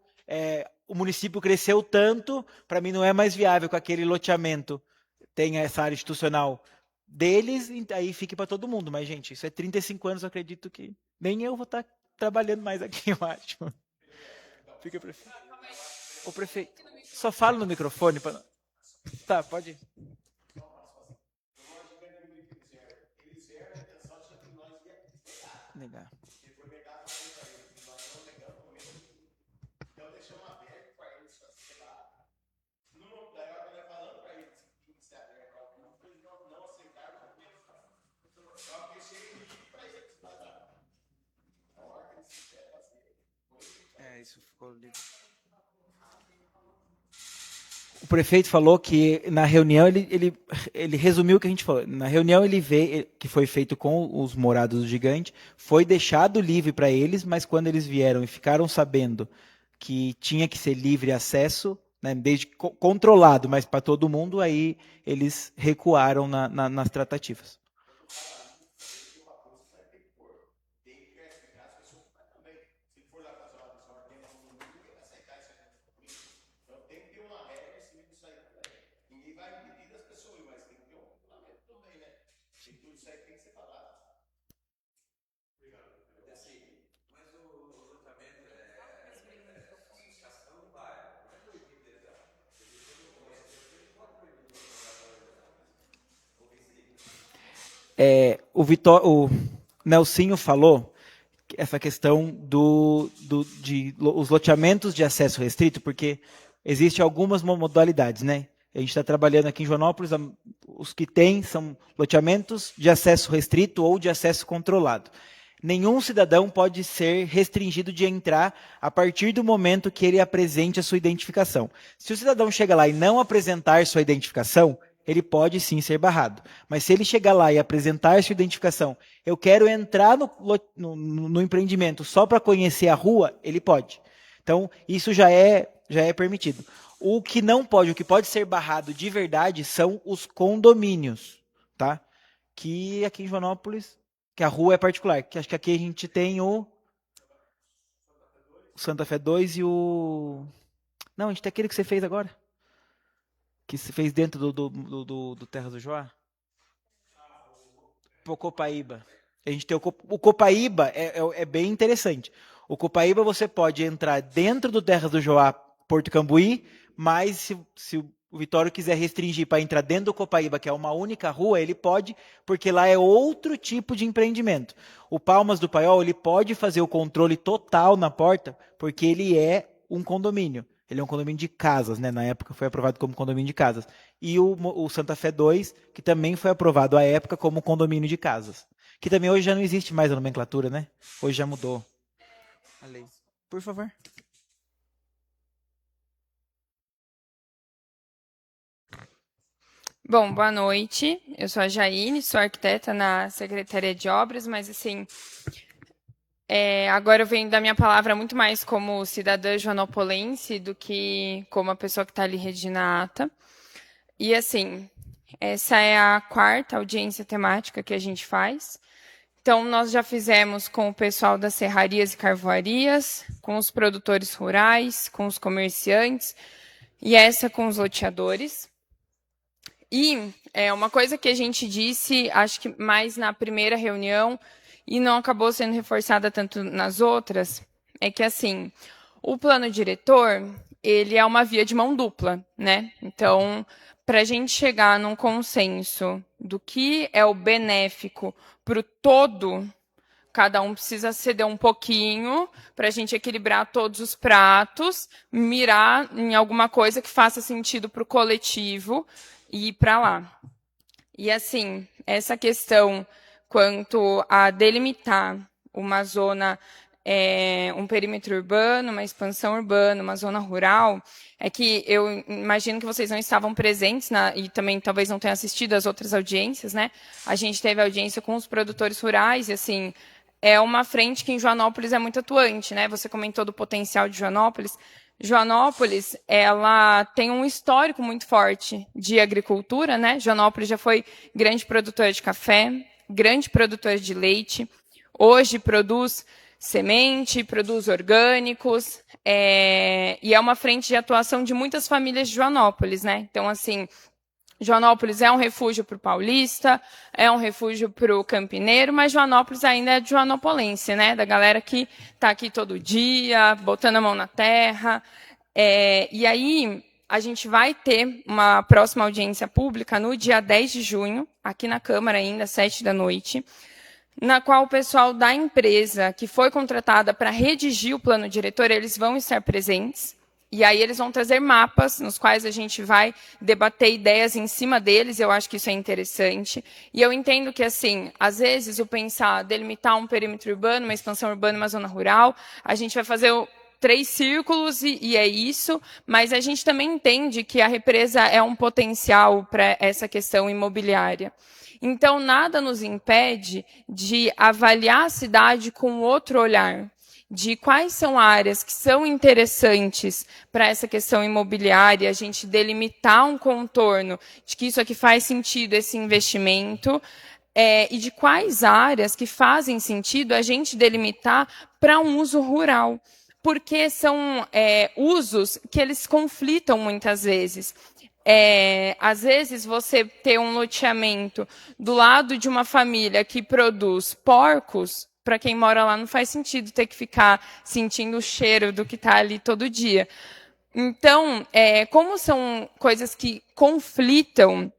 Speaker 1: o município cresceu tanto, para mim não é mais viável com aquele loteamento, tem essa área institucional deles, aí fique para todo mundo. Mas, gente, isso é 35 anos, eu acredito que nem eu vou estar trabalhando mais aqui, eu acho. Fica, prefeito. O prefeito, só fala no microfone. Tá, pode ir. Negar. Isso ficou livre. O prefeito falou que na reunião ele resumiu o que a gente falou. Na reunião ele vê que foi feito com os morados do gigante, foi deixado livre para eles, mas quando eles vieram e ficaram sabendo que tinha que ser livre acesso, né, desde controlado, mas para todo mundo, aí eles recuaram nas tratativas. O Nelsinho falou essa questão de os loteamentos de acesso restrito, porque existem algumas modalidades, né? A gente está trabalhando aqui em Joanópolis, os que tem são loteamentos de acesso restrito ou de acesso controlado. Nenhum cidadão pode ser restringido de entrar a partir do momento que ele apresente a sua identificação. Se o cidadão chega lá e não apresentar sua identificação, ele pode sim ser barrado. Mas se ele chegar lá e apresentar sua identificação, eu quero entrar no empreendimento só para conhecer a rua, ele pode. Então, isso já é permitido. O que não pode, o que pode ser barrado de verdade são os condomínios, tá? Que aqui em Joanópolis, que a rua é particular, que acho que aqui a gente tem o Santa Fé 2 e o... Não, a gente tem aquele que você fez agora. Que se fez dentro do Terras do Joá? O Copaíba. A gente tem o Copaíba, é bem interessante. O Copaíba você pode entrar dentro do Terras do Joá, Porto Cambuí, mas se o Vitório quiser restringir para entrar dentro do Copaíba, que é uma única rua, ele pode, porque lá é outro tipo de empreendimento. O Palmas do Paiol, ele pode fazer o controle total na porta, porque ele é um condomínio. Ele é um condomínio de casas, né? Na época foi aprovado como condomínio de casas. E o Santa Fé 2, que também foi aprovado à época como condomínio de casas. Que também hoje já não existe mais a nomenclatura, né? Hoje já mudou a lei. Por favor.
Speaker 2: Bom, boa noite. Eu sou a Jaine, sou arquiteta na Secretaria de Obras, mas assim... agora eu venho da minha palavra muito mais como cidadã joanopolense do que como a pessoa que está ali redigindo a ata. E, assim, essa é a 4ª audiência temática que a gente faz. Então, nós já fizemos com o pessoal das serrarias e carvoarias, com os produtores rurais, com os comerciantes, e essa com os loteadores. E uma coisa que a gente disse, acho que mais na primeira reunião, e não acabou sendo reforçada tanto nas outras, é que, assim, o plano diretor, ele é uma via de mão dupla, né? Então, para a gente chegar num consenso do que é o benéfico para o todo, cada um precisa ceder um pouquinho para a gente equilibrar todos os pratos, mirar em alguma coisa que faça sentido para o coletivo e ir para lá. E, assim, essa questão quanto a delimitar uma zona, um perímetro urbano, uma expansão urbana, uma zona rural, é que eu imagino que vocês não estavam presentes e também talvez não tenham assistido às outras audiências, né? A gente teve audiência com os produtores rurais e, assim, é uma frente que em Joanópolis é muito atuante, né? Você comentou do potencial de Joanópolis. Joanópolis, ela tem um histórico muito forte de agricultura, né? Joanópolis já foi grande produtora de café, grande produtora de leite. Hoje produz semente, produz orgânicos, e é uma frente de atuação de muitas famílias de Joanópolis, né? Então, assim, Joanópolis é um refúgio para o paulista, é um refúgio para o campineiro, mas Joanópolis ainda é de joanopolense, né? Da galera que está aqui todo dia, botando a mão na terra. E aí, a gente vai ter uma próxima audiência pública no dia 10 de junho, aqui na Câmara ainda, às 19h, na qual o pessoal da empresa que foi contratada para redigir o plano diretor, eles vão estar presentes. E aí eles vão trazer mapas nos quais a gente vai debater ideias em cima deles, eu acho que isso é interessante. E eu entendo que, assim, às vezes o pensar delimitar um perímetro urbano, uma expansão urbana, uma zona rural, a gente vai fazer 3 círculos e é isso, mas a gente também entende que a represa é um potencial para essa questão imobiliária. Então, nada nos impede de avaliar a cidade com outro olhar, de quais são áreas que são interessantes para essa questão imobiliária, a gente delimitar um contorno de que isso aqui faz sentido, esse investimento, e de quais áreas que fazem sentido a gente delimitar para um uso rural, porque são usos que eles conflitam muitas vezes. Às vezes, você ter um loteamento do lado de uma família que produz porcos, para quem mora lá não faz sentido ter que ficar sentindo o cheiro do que está ali todo dia. Então, como são coisas que conflitam,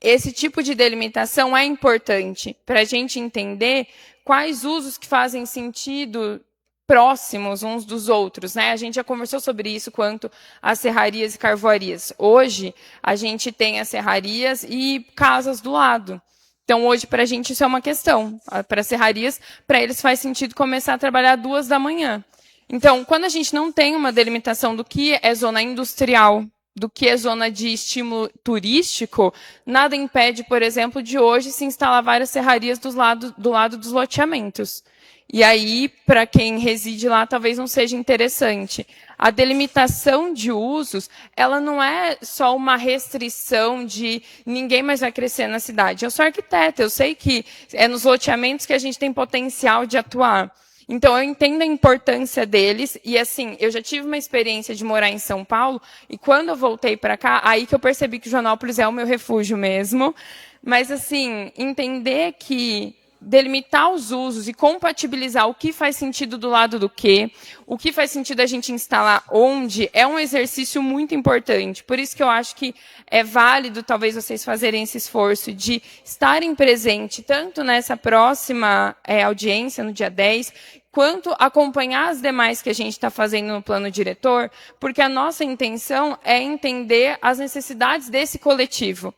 Speaker 2: esse tipo de delimitação é importante para a gente entender quais usos que fazem sentido próximos uns dos outros, né? A gente já conversou sobre isso quanto às serrarias e carvoarias. Hoje, a gente tem as serrarias e casas do lado. Então, hoje, para a gente, isso é uma questão. Para as serrarias, para eles faz sentido começar a trabalhar 2 da manhã. Então, quando a gente não tem uma delimitação do que é zona industrial, do que é zona de estímulo turístico, nada impede, por exemplo, de hoje se instalar várias serrarias do lado dos loteamentos. E aí, para quem reside lá, talvez não seja interessante. A delimitação de usos, ela não é só uma restrição de ninguém mais vai crescer na cidade. Eu sou arquiteta, eu sei que é nos loteamentos que a gente tem potencial de atuar. Então, eu entendo a importância deles. E, assim, eu já tive uma experiência de morar em São Paulo, e quando eu voltei para cá, aí que eu percebi que Joanópolis é o meu refúgio mesmo. Mas, assim, entender que delimitar os usos e compatibilizar o que faz sentido do lado do quê, o que faz sentido a gente instalar onde, é um exercício muito importante. Por isso que eu acho que é válido, talvez, vocês fazerem esse esforço de estarem presentes, tanto nessa próxima audiência, no dia 10, quanto acompanhar as demais que a gente está fazendo no plano diretor, porque a nossa intenção é entender as necessidades desse coletivo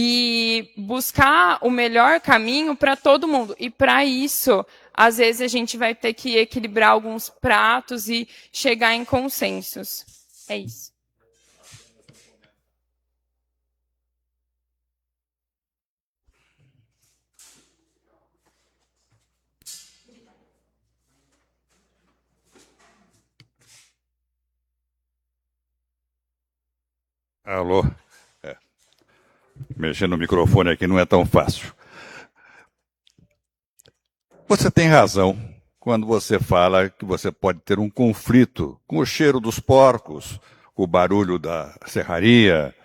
Speaker 2: e buscar o melhor caminho para todo mundo. E, para isso, às vezes, a gente vai ter que equilibrar alguns pratos e chegar em consensos. É isso.
Speaker 7: Alô? Mexer no microfone aqui não é tão fácil. Você tem razão quando você fala que você pode ter um conflito com o cheiro dos porcos, com o barulho da serraria.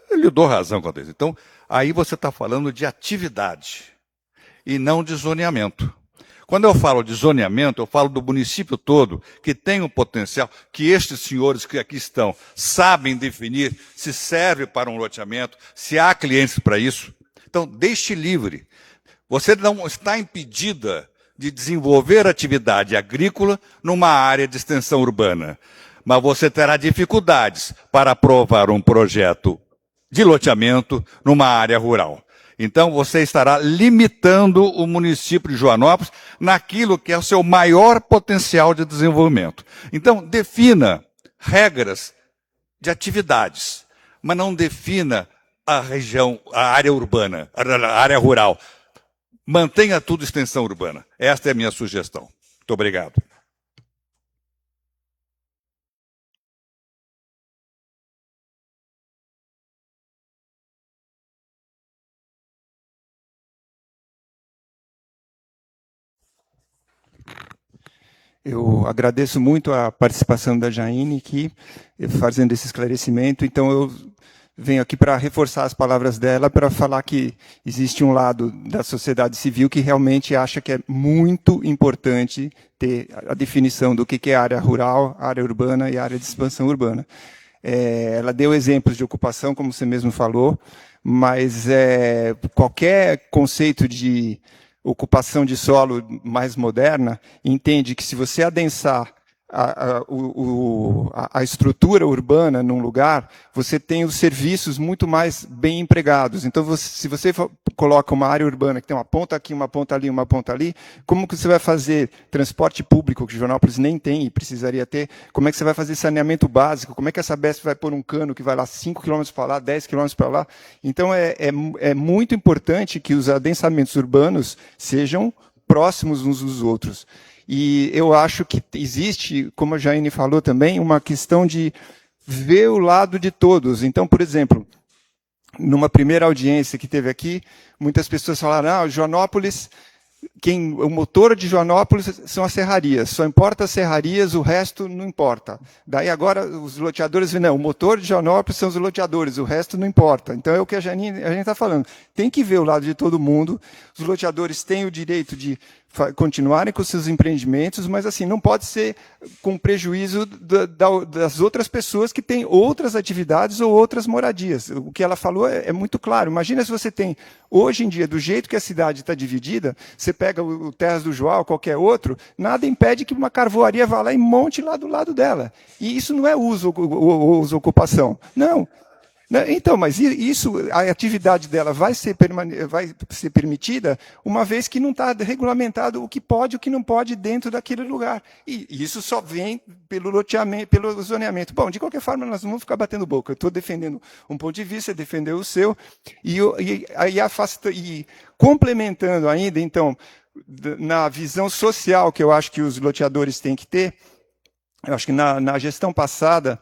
Speaker 7: Eu lhe dou razão quanto a isso. Então, aí você está falando de atividade e não de zoneamento. Quando eu falo de zoneamento, eu falo do município todo, que tem um potencial, que estes senhores que aqui estão sabem definir se serve para um loteamento, se há clientes para isso. Então, deixe livre. Você não está impedida de desenvolver atividade agrícola numa área de extensão urbana, mas você terá dificuldades para aprovar um projeto de loteamento numa área rural. Então, você estará limitando o município de Joanópolis naquilo que é o seu maior potencial de desenvolvimento. Então, defina regras de atividades, mas não defina a região, a área urbana, a área rural. Mantenha tudo extensão urbana. Esta é a minha sugestão. Muito obrigado.
Speaker 6: Eu agradeço muito a participação da Jaine aqui, fazendo esse esclarecimento. Então, eu venho aqui para reforçar as palavras dela, para falar que existe um lado da sociedade civil que realmente acha que é muito importante ter a definição do que é área rural, área urbana e área de expansão urbana. Ela deu exemplos de ocupação, como você mesmo falou, mas qualquer conceito de ocupação de solo mais moderna entende que se você adensar a estrutura urbana num lugar, você tem os serviços muito mais bem empregados. Então, se você coloca uma área urbana que tem uma ponta aqui, uma ponta ali, uma ponta ali, como que você vai fazer transporte público, que Joanópolis nem tem e precisaria ter? Como é que você vai fazer saneamento básico? Como é que a Sabesp vai pôr um cano que vai lá 5 km para lá, 10 km para lá? Então, é muito importante que os adensamentos urbanos sejam próximos uns dos outros. E eu acho que existe, como a Jaine falou também, uma questão de ver o lado de todos. Então, por exemplo, numa primeira audiência que teve aqui, muitas pessoas falaram, Joanópolis, o motor de Joanópolis são as serrarias, só importa as serrarias, o resto não importa. Daí agora os loteadores dizem, não, o motor de Joanópolis são os loteadores, o resto não importa. Então é o que a gente está falando. Tem que ver o lado de todo mundo, os loteadores têm o direito de continuarem com seus empreendimentos, mas assim, não pode ser com prejuízo das outras pessoas que têm outras atividades ou outras moradias. O que ela falou é muito claro. Imagina se você tem, hoje em dia, do jeito que a cidade está dividida, você pega o Terras do João, qualquer outro, nada impede que uma carvoaria vá lá e monte lá do lado dela. E isso não é uso ou ocupação. Não. Então, mas isso, a atividade dela vai ser permitida uma vez que não está regulamentado o que pode e o que não pode dentro daquele lugar. E isso só vem pelo loteamento, pelo zoneamento. Bom, de qualquer forma, nós não vamos ficar batendo boca. Eu estou defendendo um ponto de vista, defendeu o seu, e complementando ainda, então, na visão social que eu acho que os loteadores têm que ter, eu acho que na gestão passada,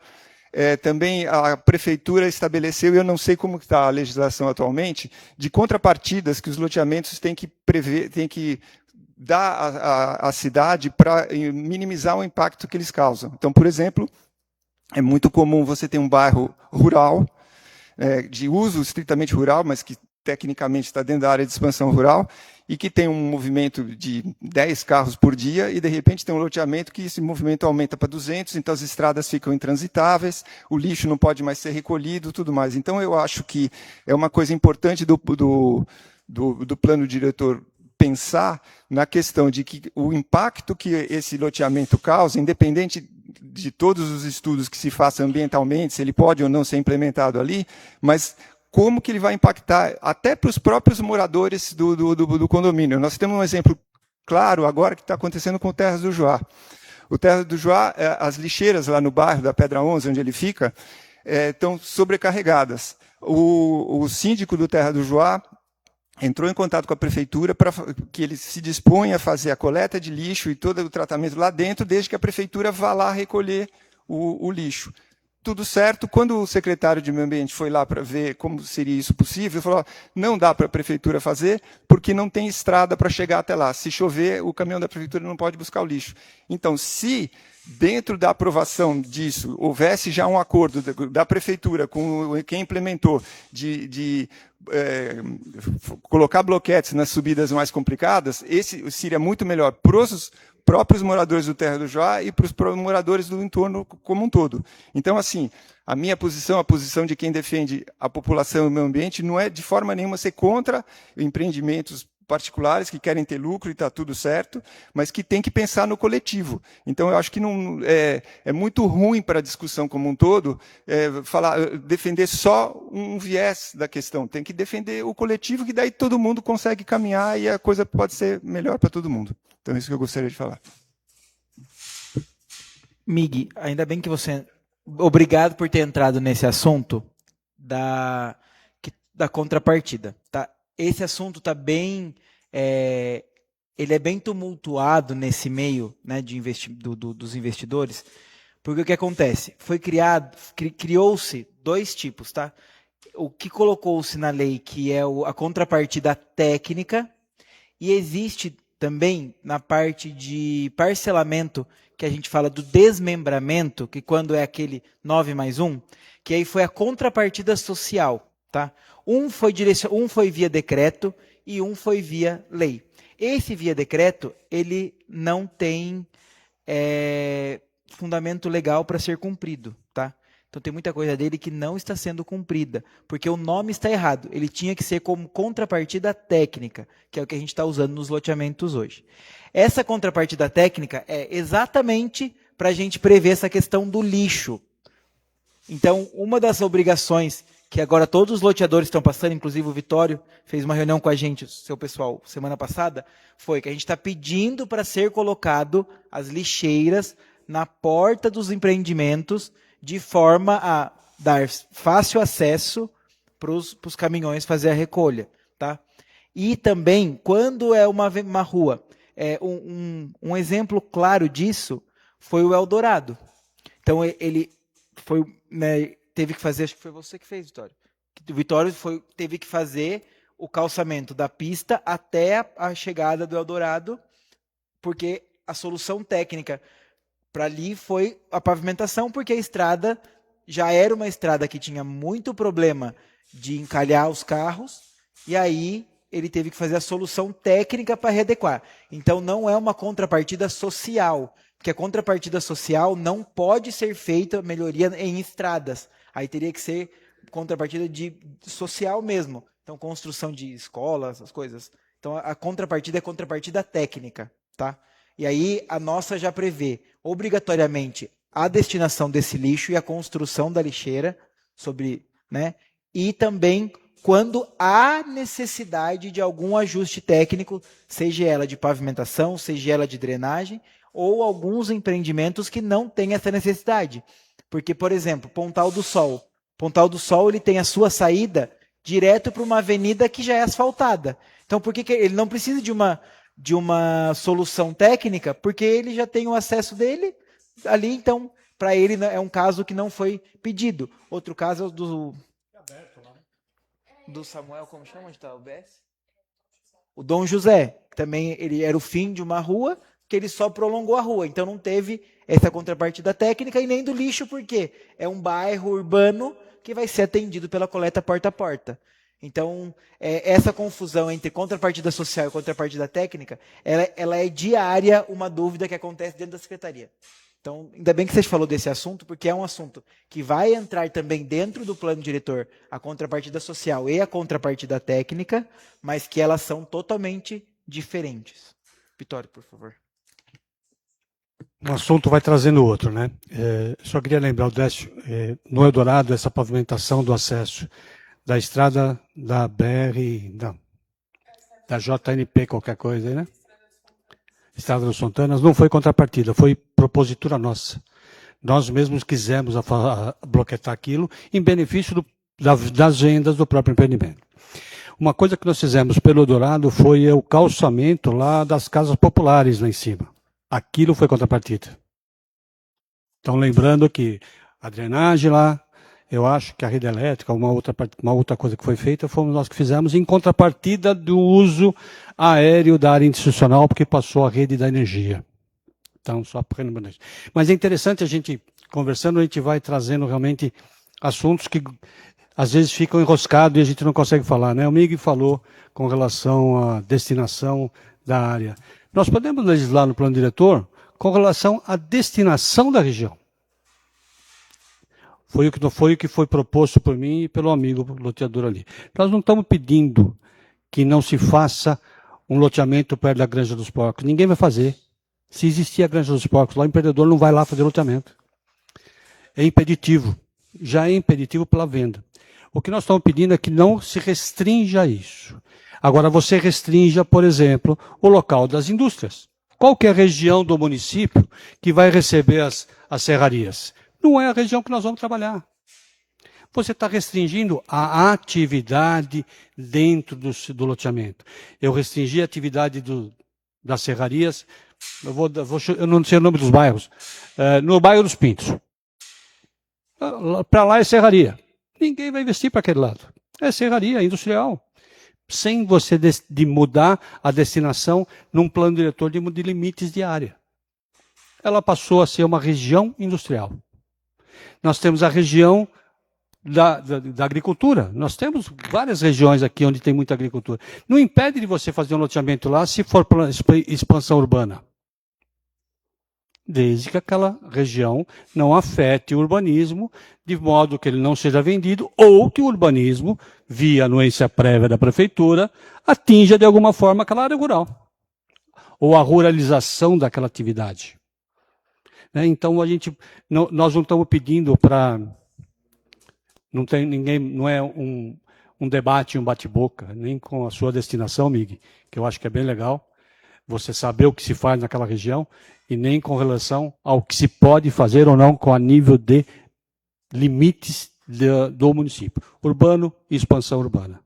Speaker 6: também a prefeitura estabeleceu, e eu não sei como está a legislação atualmente, de contrapartidas que os loteamentos têm que prever, têm que dar à cidade para minimizar o impacto que eles causam. Então, por exemplo, é muito comum você ter um bairro rural, de uso estritamente rural, mas que tecnicamente está dentro da área de expansão rural, e que tem um movimento de 10 carros por dia, e de repente tem um loteamento que esse movimento aumenta para 200, então as estradas ficam intransitáveis, o lixo não pode mais ser recolhido, tudo mais. Então eu acho que é uma coisa importante do plano diretor pensar na questão de que o impacto que esse loteamento causa, independente de todos os estudos que se façam ambientalmente, se ele pode ou não ser implementado ali, mas como que ele vai impactar até para os próprios moradores do condomínio. Nós temos um exemplo claro agora que está acontecendo com o Terras do Joá. O Terras do Joá, as lixeiras lá no bairro da Pedra 11, onde ele fica, estão sobrecarregadas. O síndico do Terras do Joá entrou em contato com a prefeitura para que ele se dispõe a fazer a coleta de lixo e todo o tratamento lá dentro, desde que a prefeitura vá lá recolher o lixo. tudo certo. Quando o secretário de Meio Ambiente foi lá para ver como seria isso possível, ele falou, não dá para a prefeitura fazer, porque não tem estrada para chegar até lá. Se chover, o caminhão da prefeitura não pode buscar o lixo. Então, se dentro da aprovação disso houvesse já um acordo da prefeitura com quem implementou de colocar bloquetes nas subidas mais complicadas, esse seria muito melhor para os próprios moradores do Terra do Joá e para os moradores do entorno como um todo. Então, assim, a minha posição, a posição de quem defende a população e o meio ambiente, não é de forma nenhuma ser contra empreendimentos particulares que querem ter lucro e está tudo certo, mas que tem que pensar no coletivo. Então, eu acho que não é muito ruim para a discussão como um todo defender só um viés da questão. Tem que defender o coletivo, que daí todo mundo consegue caminhar e a coisa pode ser melhor para todo mundo. Então, é isso que eu gostaria de falar.
Speaker 1: Mig, ainda bem que você... Obrigado por ter entrado nesse assunto da contrapartida. Tá? Esse assunto está bem... ele é bem tumultuado nesse meio, né, dos investidores, porque o que acontece? Criou-se dois tipos. Tá? O que colocou-se na lei, que é a contrapartida técnica, e existe também na parte de parcelamento, que a gente fala do desmembramento, que quando é aquele 9+1, que aí foi a contrapartida social. Tá? Um foi via decreto e um foi via lei. Esse via decreto, ele não tem fundamento legal para ser cumprido. Tá? Então tem muita coisa dele que não está sendo cumprida, porque o nome está errado. Ele tinha que ser como contrapartida técnica, que é o que a gente está usando nos loteamentos hoje. Essa contrapartida técnica é exatamente para a gente prever essa questão do lixo. Então, uma das obrigações que agora todos os loteadores estão passando, inclusive o Vitório fez uma reunião com a gente, seu pessoal, semana passada, foi que a gente está pedindo para ser colocado as lixeiras na porta dos empreendimentos, de forma a dar fácil acesso para os caminhões fazer a recolha. Tá? E também, quando é uma rua, um exemplo claro disso foi o Eldorado. Então, ele foi, né, teve que fazer, acho que foi você que fez, Vitório. O Vitório teve que fazer o calçamento da pista até a chegada do Eldorado, porque a solução técnica para ali foi a pavimentação, porque a estrada já era uma estrada que tinha muito problema de encalhar os carros, e aí ele teve que fazer a solução técnica para readequar. Então, não é uma contrapartida social, porque a contrapartida social não pode ser feita melhoria em estradas. Aí teria que ser contrapartida social mesmo. Então, construção de escolas, essas coisas. Então, a contrapartida é contrapartida técnica. Tá? E aí, a nossa já prevê, obrigatoriamente, a destinação desse lixo e a construção da lixeira, né? E também quando há necessidade de algum ajuste técnico, seja ela de pavimentação, seja ela de drenagem, ou alguns empreendimentos que não têm essa necessidade. Porque, por exemplo, Pontal do Sol. Pontal do Sol ele tem a sua saída direto para uma avenida que já é asfaltada. Então, por que ele não precisa de uma solução técnica? Porque ele já tem o acesso dele ali, então, para ele é um caso que não foi pedido. Outro caso é o do Samuel, como chama? Onde está o BS? O Dom José, que também ele era o fim de uma rua, que ele só prolongou a rua. Então não teve essa contrapartida técnica e nem do lixo, porque é um bairro urbano que vai ser atendido pela coleta porta a porta. Então, essa confusão entre contrapartida social e contrapartida técnica, ela é diária uma dúvida que acontece dentro da secretaria. Então, ainda bem que você falou desse assunto, porque é um assunto que vai entrar também dentro do plano diretor a contrapartida social e a contrapartida técnica, mas que elas são totalmente diferentes. Vitório, por favor.
Speaker 5: Um assunto vai trazendo outro, né? Só queria lembrar, Décio, no Eldorado, essa pavimentação do acesso da estrada da BR, não, da JNP, qualquer coisa aí, né? Estrada dos Sontanas, não foi contrapartida, foi propositura nossa. Nós mesmos quisemos bloquetar aquilo em benefício das vendas do próprio empreendimento. Uma coisa que nós fizemos pelo Eldorado foi o calçamento lá das casas populares lá em cima. Aquilo foi contrapartida. Então, lembrando que a drenagem lá. Eu acho que a rede elétrica, uma outra coisa que foi feita, fomos nós que fizemos, em contrapartida do uso aéreo da área institucional, porque passou a rede da energia. Então, só para lembrar disso. Mas é interessante a gente, conversando, a gente vai trazendo realmente assuntos que às vezes ficam enroscados e a gente não consegue falar, né? O Miguel falou com relação à destinação da área. Nós podemos legislar no plano diretor com relação à destinação da região. Foi o que foi proposto por mim e pelo amigo loteador ali. Nós não estamos pedindo que não se faça um loteamento perto da Granja dos Porcos. Ninguém vai fazer. Se existir a Granja dos Porcos, lá o empreendedor não vai lá fazer loteamento. É impeditivo. Já é impeditivo pela venda. O que nós estamos pedindo é que não se restrinja a isso. Agora, você restrinja, por exemplo, o local das indústrias. Qual que é a região do município que vai receber as serrarias? Não é a região que nós vamos trabalhar. Você está restringindo a atividade dentro do loteamento. Eu restringi a atividade das serrarias, eu não sei o nome dos bairros, no bairro dos Pintos. Para lá é serraria. Ninguém vai investir para aquele lado. É serraria industrial. Sem você de mudar a destinação num plano diretor de limites de área. Ela passou a ser uma região industrial. Nós temos a região da agricultura. Nós temos várias regiões aqui onde tem muita agricultura. Não impede de você fazer um loteamento lá se for expansão urbana. Desde que aquela região não afete o urbanismo, de modo que ele não seja vendido, ou que o urbanismo, via anuência prévia da prefeitura, atinja de alguma forma aquela área rural. Ou a ruralização daquela atividade. Então, nós não estamos pedindo para... Não é um debate, um bate-boca, nem com a sua destinação, Miguel, que eu acho que é bem legal, você saber o que se faz naquela região, e nem com relação ao que se pode fazer ou não com a nível de limites do município. Urbano e expansão urbana.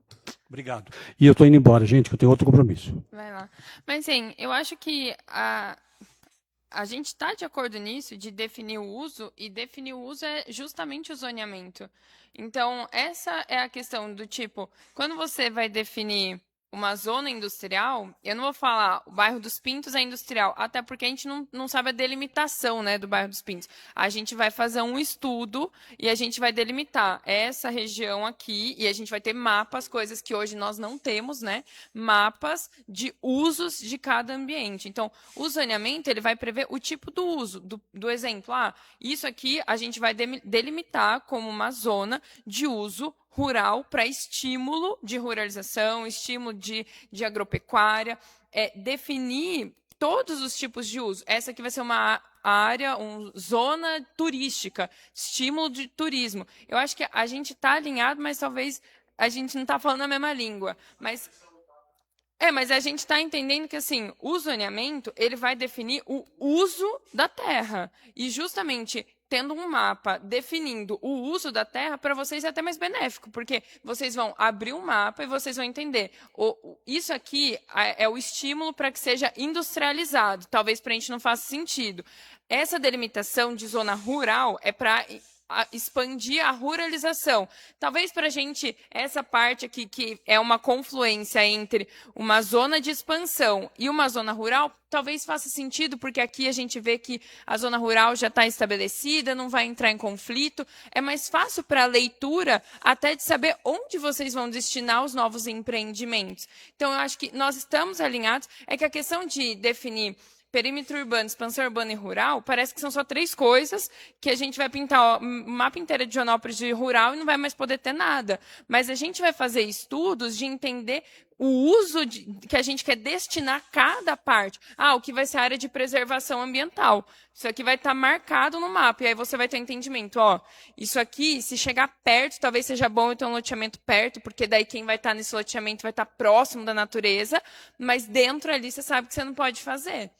Speaker 5: Obrigado. E eu estou indo embora, gente, que eu tenho outro compromisso.
Speaker 2: Vai lá. Mas, sim, eu acho que a gente está de acordo nisso, de definir o uso, e definir o uso é justamente o zoneamento. Então, essa é a questão do tipo, quando você vai definir uma zona industrial, eu não vou falar o bairro dos Pintos é industrial, até porque a gente não sabe a delimitação, né, do bairro dos Pintos. A gente vai fazer um estudo e a gente vai delimitar essa região aqui e a gente vai ter mapas, coisas que hoje nós não temos, né, mapas de usos de cada ambiente. Então, o zoneamento ele vai prever o tipo do uso, do exemplo. Isso aqui a gente vai delimitar como uma zona de uso rural para estímulo de ruralização, estímulo de agropecuária, definir todos os tipos de uso. Essa aqui vai ser uma área, zona turística, estímulo de turismo. Eu acho que a gente está alinhado, mas talvez a gente não está falando a mesma língua. Mas a gente está entendendo que assim, o zoneamento ele vai definir o uso da terra. E justamente tendo um mapa definindo o uso da terra, para vocês é até mais benéfico, porque vocês vão abrir um mapa e vocês vão entender. Isso aqui é o estímulo para que seja industrializado. Talvez para a gente não faça sentido. Essa delimitação de zona rural é para expandir a ruralização. Talvez para a gente, essa parte aqui, que é uma confluência entre uma zona de expansão e uma zona rural, talvez faça sentido, porque aqui a gente vê que a zona rural já está estabelecida, não vai entrar em conflito. É mais fácil para a leitura até de saber onde vocês vão destinar os novos empreendimentos. Então, eu acho que nós estamos alinhados. É que a questão de definir perímetro urbano, expansão urbana e rural, parece que são só 3 coisas que a gente vai pintar o mapa inteiro de Joanópolis de rural e não vai mais poder ter nada. Mas a gente vai fazer estudos de entender o uso que a gente quer destinar cada parte. O que vai ser a área de preservação ambiental. Isso aqui vai estar marcado no mapa. E aí você vai ter entendimento. Isso aqui, se chegar perto, talvez seja bom eu ter um loteamento perto, porque daí quem vai estar nesse loteamento vai estar próximo da natureza, mas dentro ali você sabe que você não pode fazer.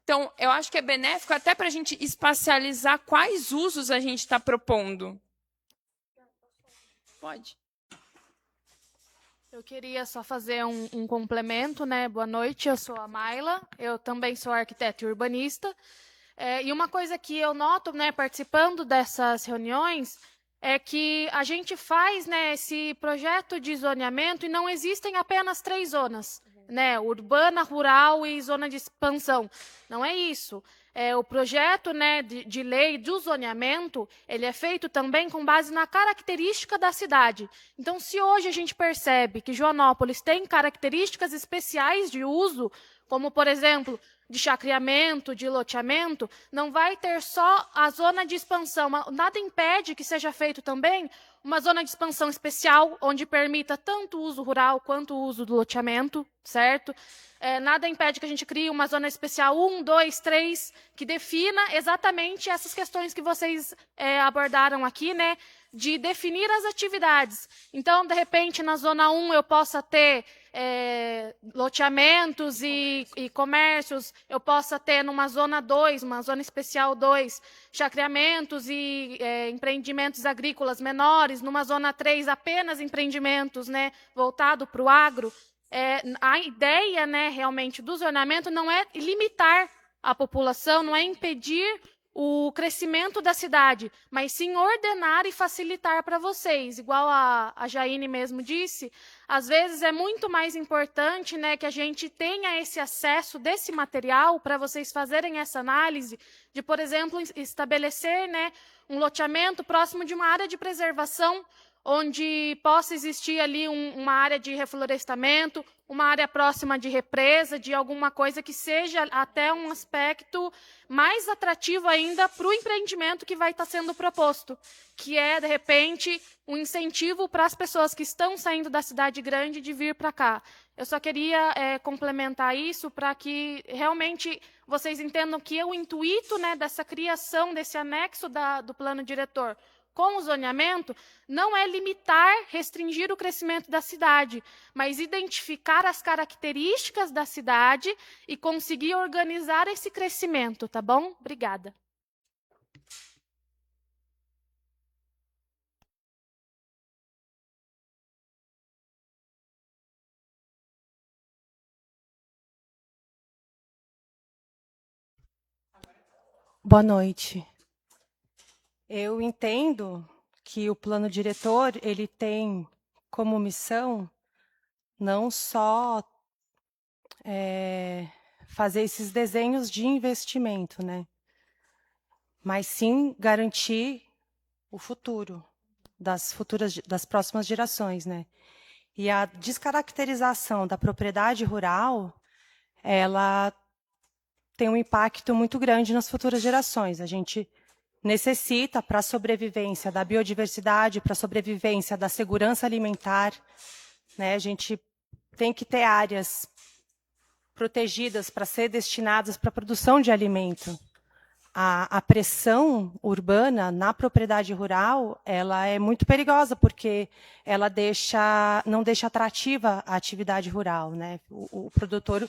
Speaker 2: Então, eu acho que é benéfico até para a gente espacializar quais usos a gente está propondo. Pode.
Speaker 8: Eu queria só fazer um complemento, né? Boa noite, eu sou a Mayla, eu também sou arquiteta e urbanista. E uma coisa que eu noto, né, participando dessas reuniões, é que a gente faz, né, esse projeto de zoneamento e não existem apenas 3 zonas, né, urbana, rural e zona de expansão. Não é isso. O projeto, né, de lei do zoneamento, ele é feito também com base na característica da cidade. Então, se hoje a gente percebe que Joanópolis tem características especiais de uso, como, por exemplo, de chacreamento, de loteamento, não vai ter só a zona de expansão. Nada impede que seja feito também uma zona de expansão especial, onde permita tanto o uso rural quanto o uso do loteamento, certo? Nada impede que a gente crie uma zona especial 1, 2, 3, que defina exatamente essas questões que vocês abordaram aqui, né? De definir as atividades. Então, de repente, na zona 1 eu possa ter loteamentos e comércios, eu possa ter numa zona 2, uma zona especial 2, chacreamentos e empreendimentos agrícolas menores, numa zona 3 apenas empreendimentos, né, voltado para o agro. A ideia, né, realmente do zoneamento não é limitar a população, não é impedir o crescimento da cidade, mas sim ordenar e facilitar para vocês. Igual a Jaine mesmo disse, às vezes é muito mais importante, né, que a gente tenha esse acesso desse material para vocês fazerem essa análise de, por exemplo, estabelecer, né, um loteamento próximo de uma área de preservação, onde possa existir ali uma área de reflorestamento, uma área próxima de represa, de alguma coisa que seja até um aspecto mais atrativo ainda para o empreendimento que vai estar sendo proposto, que é, de repente, um incentivo para as pessoas que estão saindo da cidade grande de vir para cá. Eu só queria complementar isso para que realmente vocês entendam que o intuito, né, dessa criação, desse anexo do plano diretor, com o zoneamento, não é limitar, restringir o crescimento da cidade, mas identificar as características da cidade e conseguir organizar esse crescimento, tá bom? Obrigada.
Speaker 9: Boa noite. Eu entendo que o plano diretor ele tem como missão não só fazer esses desenhos de investimento, né? Mas sim garantir o futuro das próximas gerações, né? E a descaracterização da propriedade rural, ela tem um impacto muito grande nas futuras gerações. A gente necessita, para a sobrevivência da biodiversidade, para a sobrevivência da segurança alimentar, né, a gente tem que ter áreas protegidas para ser destinadas para a produção de alimento. A pressão urbana na propriedade rural, ela é muito perigosa, porque ela não deixa atrativa a atividade rural, né? O produtor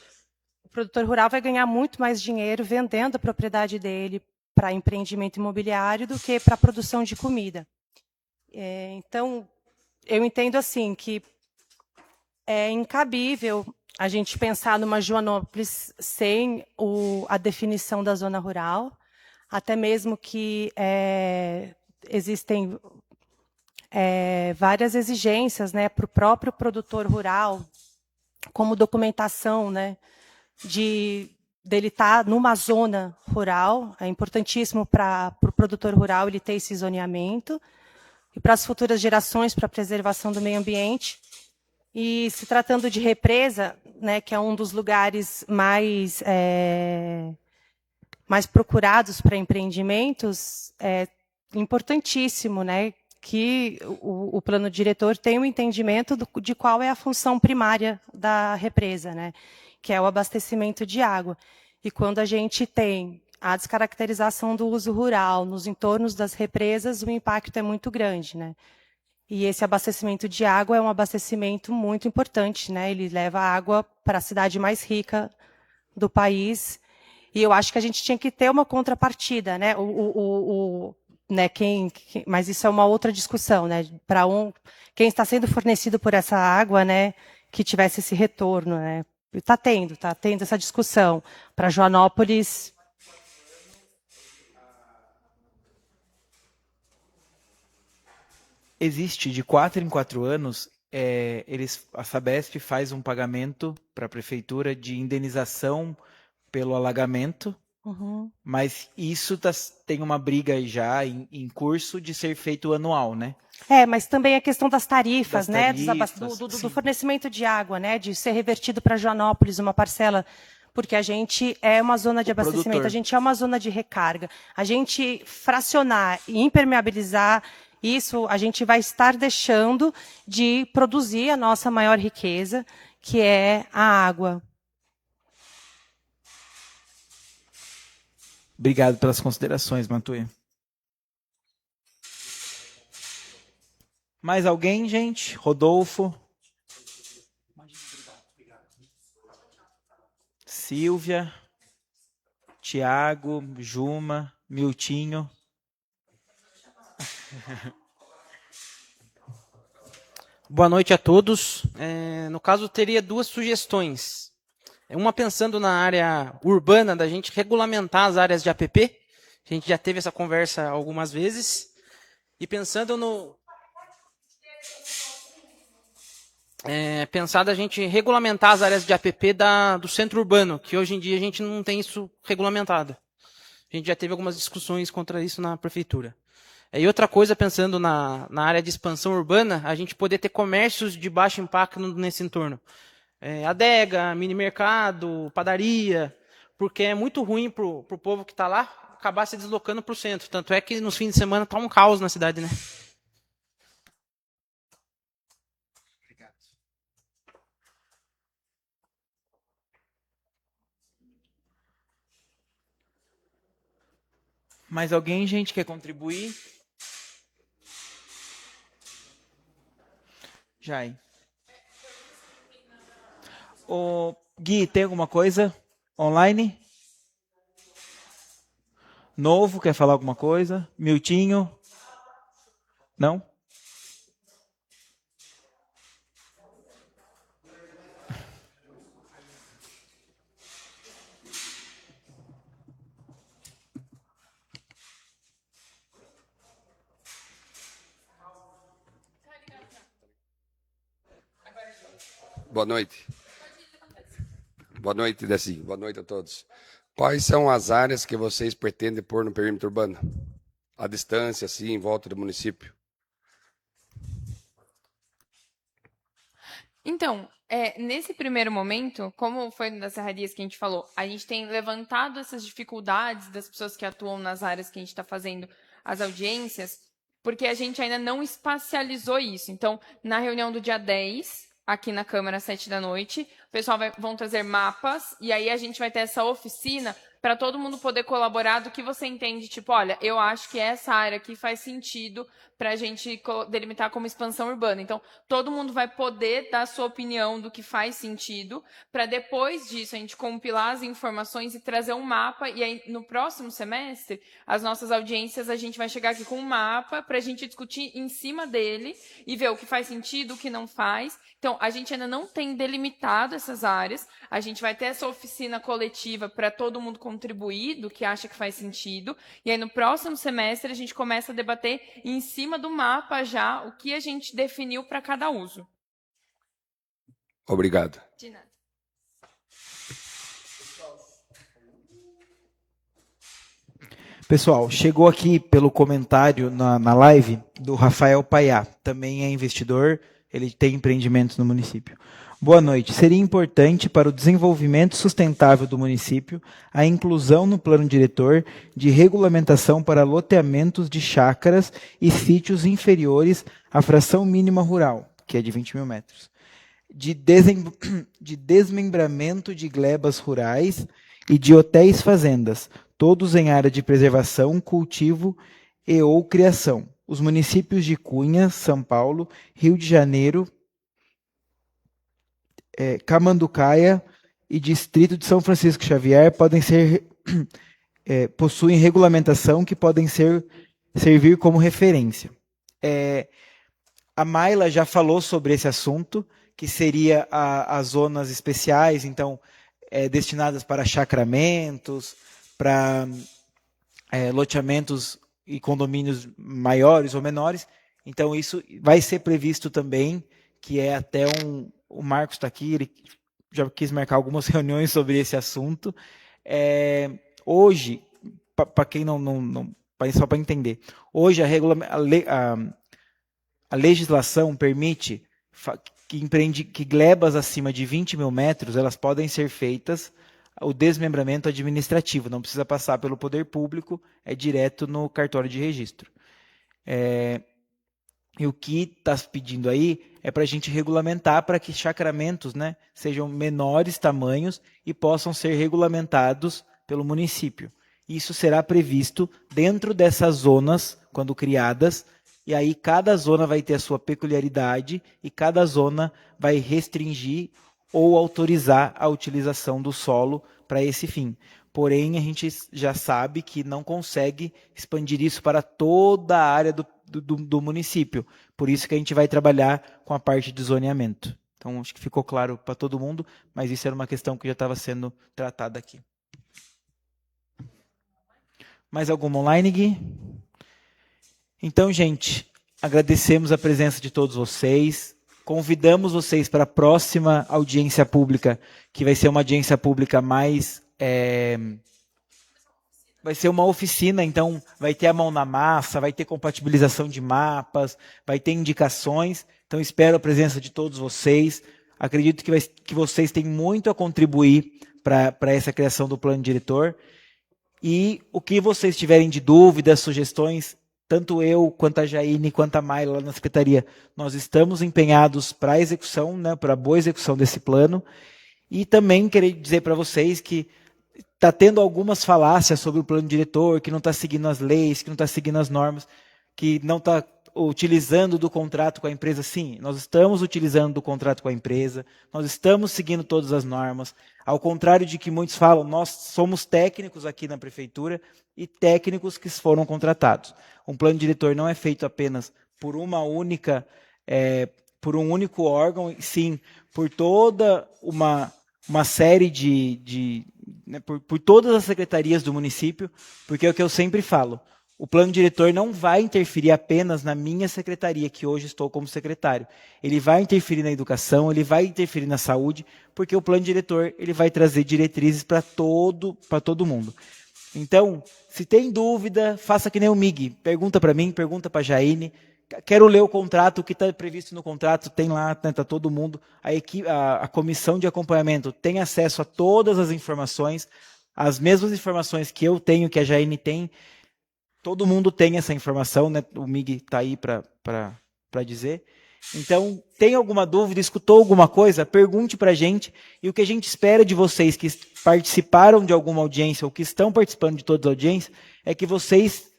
Speaker 9: rural vai ganhar muito mais dinheiro vendendo a propriedade dele para empreendimento imobiliário do que para a produção de comida. Então, eu entendo assim que é incabível a gente pensar numa Joanópolis sem a definição da zona rural, até mesmo que existem várias exigências, né, para o próprio produtor rural, como documentação, né, dele estar numa zona rural. É importantíssimo para o produtor rural ele ter esse zoneamento, e para as futuras gerações, para a preservação do meio ambiente. E se tratando de represa, né, que é um dos lugares mais procurados para empreendimentos, é importantíssimo, né, que o plano diretor tenha um entendimento de qual é a função primária da represa, né, que é o abastecimento de água. E quando a gente tem a descaracterização do uso rural nos entornos das represas, o impacto é muito grande, né? E esse abastecimento de água é um abastecimento muito importante, né? Ele leva água para a cidade mais rica do país. E eu acho que a gente tinha que ter uma contrapartida, né? Né, mas isso é uma outra discussão, né? Para quem está sendo fornecido por essa água, né? Que tivesse esse retorno, né? Está tendo essa discussão. Para Joanópolis,
Speaker 1: existe de 4 em 4 anos, a Sabesp faz um pagamento para a prefeitura de indenização pelo alagamento, mas isso tem uma briga aí já em curso de ser feito anual, né?
Speaker 9: Mas também a questão das tarifas, né? Do fornecimento de água, né? De ser revertido para Joanópolis uma parcela, porque a gente é uma zona de abastecimento,
Speaker 1: produtor.
Speaker 9: a gente é uma zona de recarga. A gente fracionar e impermeabilizar isso, a gente vai estar deixando de produzir a nossa maior riqueza, que é a água.
Speaker 1: Obrigado pelas considerações, Matuê. Mais alguém, gente? Rodolfo? Silvia? Tiago? Juma? Miltinho?
Speaker 10: Boa noite a todos. No caso, teria 2 sugestões. Uma pensando na área urbana, da gente regulamentar as áreas de APP. A gente já teve essa conversa algumas vezes. E pensando pensar da gente regulamentar as áreas de APP do centro urbano, que hoje em dia a gente não tem isso regulamentado. A gente já teve algumas discussões contra isso na prefeitura. E outra coisa, pensando na área de expansão urbana, a gente poder ter comércios de baixo impacto nesse entorno. Adega, mini mercado, padaria, porque é muito ruim para o povo que está lá acabar se deslocando para o centro. Tanto é que nos fins de semana está um caos na cidade, né?
Speaker 1: Obrigado. Mais alguém, gente, quer contribuir? Jai. Gui, tem alguma coisa online? Novo, quer falar alguma coisa? Miltinho? Não?
Speaker 11: Boa noite. Boa noite, Decinho. Boa noite a todos. Quais são as áreas que vocês pretendem pôr no perímetro urbano? A distância, assim, em volta do município?
Speaker 2: Então, nesse primeiro momento, como foi das serrarias que a gente falou, a gente tem levantado essas dificuldades das pessoas que atuam nas áreas que a gente está fazendo as audiências, porque a gente ainda não espacializou isso. Então, na reunião do dia 10, aqui na Câmara, às 7 da noite, o pessoal vão trazer mapas, e aí a gente vai ter essa oficina para todo mundo poder colaborar do que você entende, tipo, olha, eu acho que essa área aqui faz sentido para a gente delimitar como expansão urbana. Então, todo mundo vai poder dar a sua opinião do que faz sentido, para depois disso a gente compilar as informações e trazer um mapa, e aí no próximo semestre, as nossas audiências, a gente vai chegar aqui com um mapa para a gente discutir em cima dele e ver o que faz sentido, o que não faz. Então, a gente ainda não tem delimitado essas áreas, a gente vai ter essa oficina coletiva para todo mundo contribuir do que acha que faz sentido, e aí no próximo semestre a gente começa a debater em cima do mapa já o que a gente definiu para cada uso.
Speaker 11: Obrigado.
Speaker 2: De nada.
Speaker 1: Pessoal, chegou aqui pelo comentário na live do Rafael Paiá, também é investidor, ele tem empreendimentos no município. Boa noite. Seria importante para o desenvolvimento sustentável do município a inclusão no plano diretor de regulamentação para loteamentos de chácaras e sítios inferiores à fração mínima rural, que é de 20 mil metros, de desmembramento de glebas rurais e de hotéis fazendas, todos em área de preservação, cultivo e ou criação. Os municípios de Cunha, São Paulo, Rio de Janeiro, Camanducaia e Distrito de São Francisco Xavier possuem regulamentação que podem servir como referência. A Mayla já falou sobre esse assunto, que seria as zonas especiais, então, destinadas para chacramentos, para loteamentos e condomínios maiores ou menores. Então, isso vai ser previsto também, que é até o Marcos está aqui, ele já quis marcar algumas reuniões sobre esse assunto. Hoje, para quem só para entender, hoje a legislação permite que glebas acima de 20 mil metros, elas podem ser feitas o desmembramento administrativo, não precisa passar pelo poder público, é direto no cartório de registro. E o que está pedindo aí é para a gente regulamentar para que chacramentos, né, sejam menores tamanhos e possam ser regulamentados pelo município. Isso será previsto dentro dessas zonas, quando criadas, e aí cada zona vai ter a sua peculiaridade e cada zona vai restringir ou autorizar a utilização do solo para esse fim. Porém, a gente já sabe que não consegue expandir isso para toda a área do município. Por isso que a gente vai trabalhar com a parte de zoneamento. Então, acho que ficou claro para todo mundo, mas isso era uma questão que já estava sendo tratada aqui. Mais alguma online, Gui? Então, gente, agradecemos a presença de todos vocês. Convidamos vocês para a próxima audiência pública, que vai ser uma audiência pública mais... vai ser uma oficina, então vai ter a mão na massa, vai ter compatibilização de mapas, vai ter indicações. Então, espero a presença de todos vocês. Acredito que vocês têm muito a contribuir para essa criação do plano diretor. E o que vocês tiverem de dúvidas, sugestões, tanto eu, quanto a Jaine, quanto a Mayla lá na Secretaria, nós estamos empenhados para a execução, né, para a boa execução desse plano. E também queria dizer para vocês que está tendo algumas falácias sobre o plano diretor, que não está seguindo as leis, que não está seguindo as normas, que não está utilizando do contrato com a empresa. Sim, nós estamos utilizando do contrato com a empresa, nós estamos seguindo todas as normas. Ao contrário de que muitos falam, nós somos técnicos aqui na prefeitura e técnicos que foram contratados. Um plano diretor não é feito apenas por por um único órgão, sim, por toda uma série né, por todas as secretarias do município, porque é o que eu sempre falo, o plano diretor não vai interferir apenas na minha secretaria, que hoje estou como secretário. Ele vai interferir na educação, ele vai interferir na saúde, porque o plano diretor ele vai trazer diretrizes para todo mundo. Então, se tem dúvida, faça que nem o MIG. Pergunta para mim, pergunta para a Jaine. Quero ler o contrato, o que está previsto no contrato, tem lá, está todo mundo. A comissão de acompanhamento tem acesso a todas as informações, as mesmas informações que eu tenho, que a Jaine tem. Todo mundo tem essa informação, né? O MIG está aí para dizer. Então, tem alguma dúvida, escutou alguma coisa? Pergunte para a gente. E o que a gente espera de vocês que participaram de alguma audiência ou que estão participando de todas as audiências é que vocês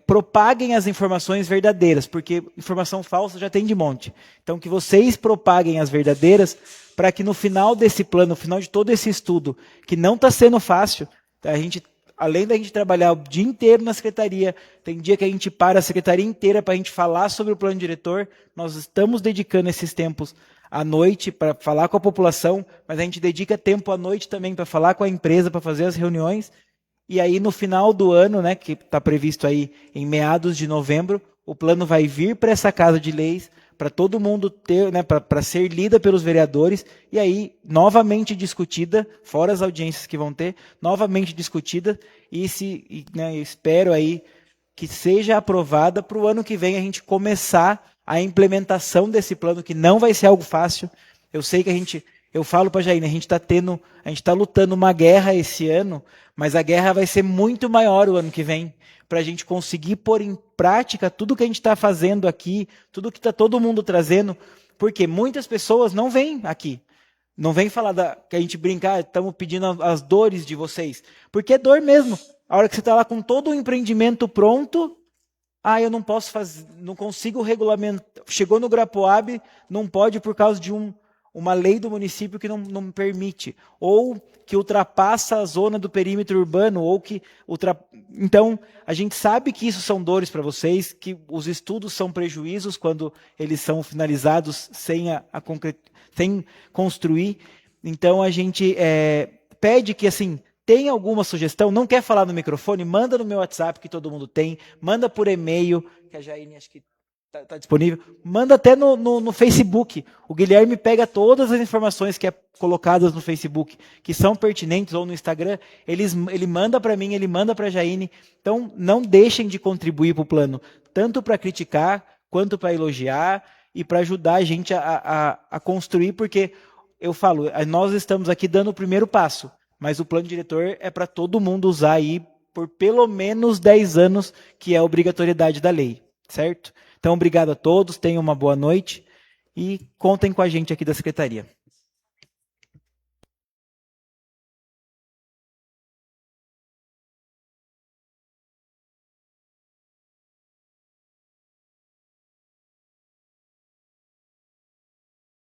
Speaker 1: propaguem as informações verdadeiras, porque informação falsa já tem de monte. Então, que vocês propaguem as verdadeiras para que no final desse plano, no final de todo esse estudo, que não está sendo fácil, além da gente trabalhar o dia inteiro na secretaria, tem dia que a gente para a secretaria inteira para a gente falar sobre o plano diretor, nós estamos dedicando esses tempos à noite para falar com a população, mas a gente dedica tempo à noite também para falar com a empresa, para fazer as reuniões, e aí no final do ano, né, que está previsto aí em meados de novembro, o plano vai vir para essa Casa de Leis, para todo mundo ter, né, para ser lida pelos vereadores, e aí novamente discutida, fora as audiências que vão ter, novamente discutida, né, espero aí que seja aprovada para o ano que vem a gente começar a implementação desse plano, que não vai ser algo fácil. Eu sei que eu falo para a Jaine, a gente está lutando uma guerra esse ano, mas a guerra vai ser muito maior o ano que vem, para a gente conseguir pôr em prática tudo que a gente está fazendo aqui, tudo que está todo mundo trazendo, porque muitas pessoas não vêm aqui, não vêm falar que a gente brincar, estamos pedindo as dores de vocês, porque é dor mesmo. A hora que você está lá com todo o empreendimento pronto, eu não posso fazer, não consigo regulamentar, chegou no Grapoab, não pode por causa de uma lei do município que não me permite, ou que ultrapassa a zona do perímetro urbano, ou que Então, a gente sabe que isso são dores para vocês, que os estudos são prejuízos quando eles são finalizados sem construir. Então, a gente pede que, assim, tem alguma sugestão, não quer falar no microfone, manda no meu WhatsApp, que todo mundo tem, manda por e-mail, que a Jaine acho que está disponível, manda até no Facebook. O Guilherme pega todas as informações que é colocadas no Facebook, que são pertinentes, ou no Instagram, ele manda para mim, ele manda para a Jaine. Então, não deixem de contribuir para o plano, tanto para criticar, quanto para elogiar, e para ajudar a gente a construir, porque, eu falo, nós estamos aqui dando o primeiro passo, mas o plano diretor é para todo mundo usar aí por pelo menos 10 anos, que é a obrigatoriedade da lei, certo? Então, obrigado a todos, tenham uma boa noite e contem com a gente aqui da Secretaria.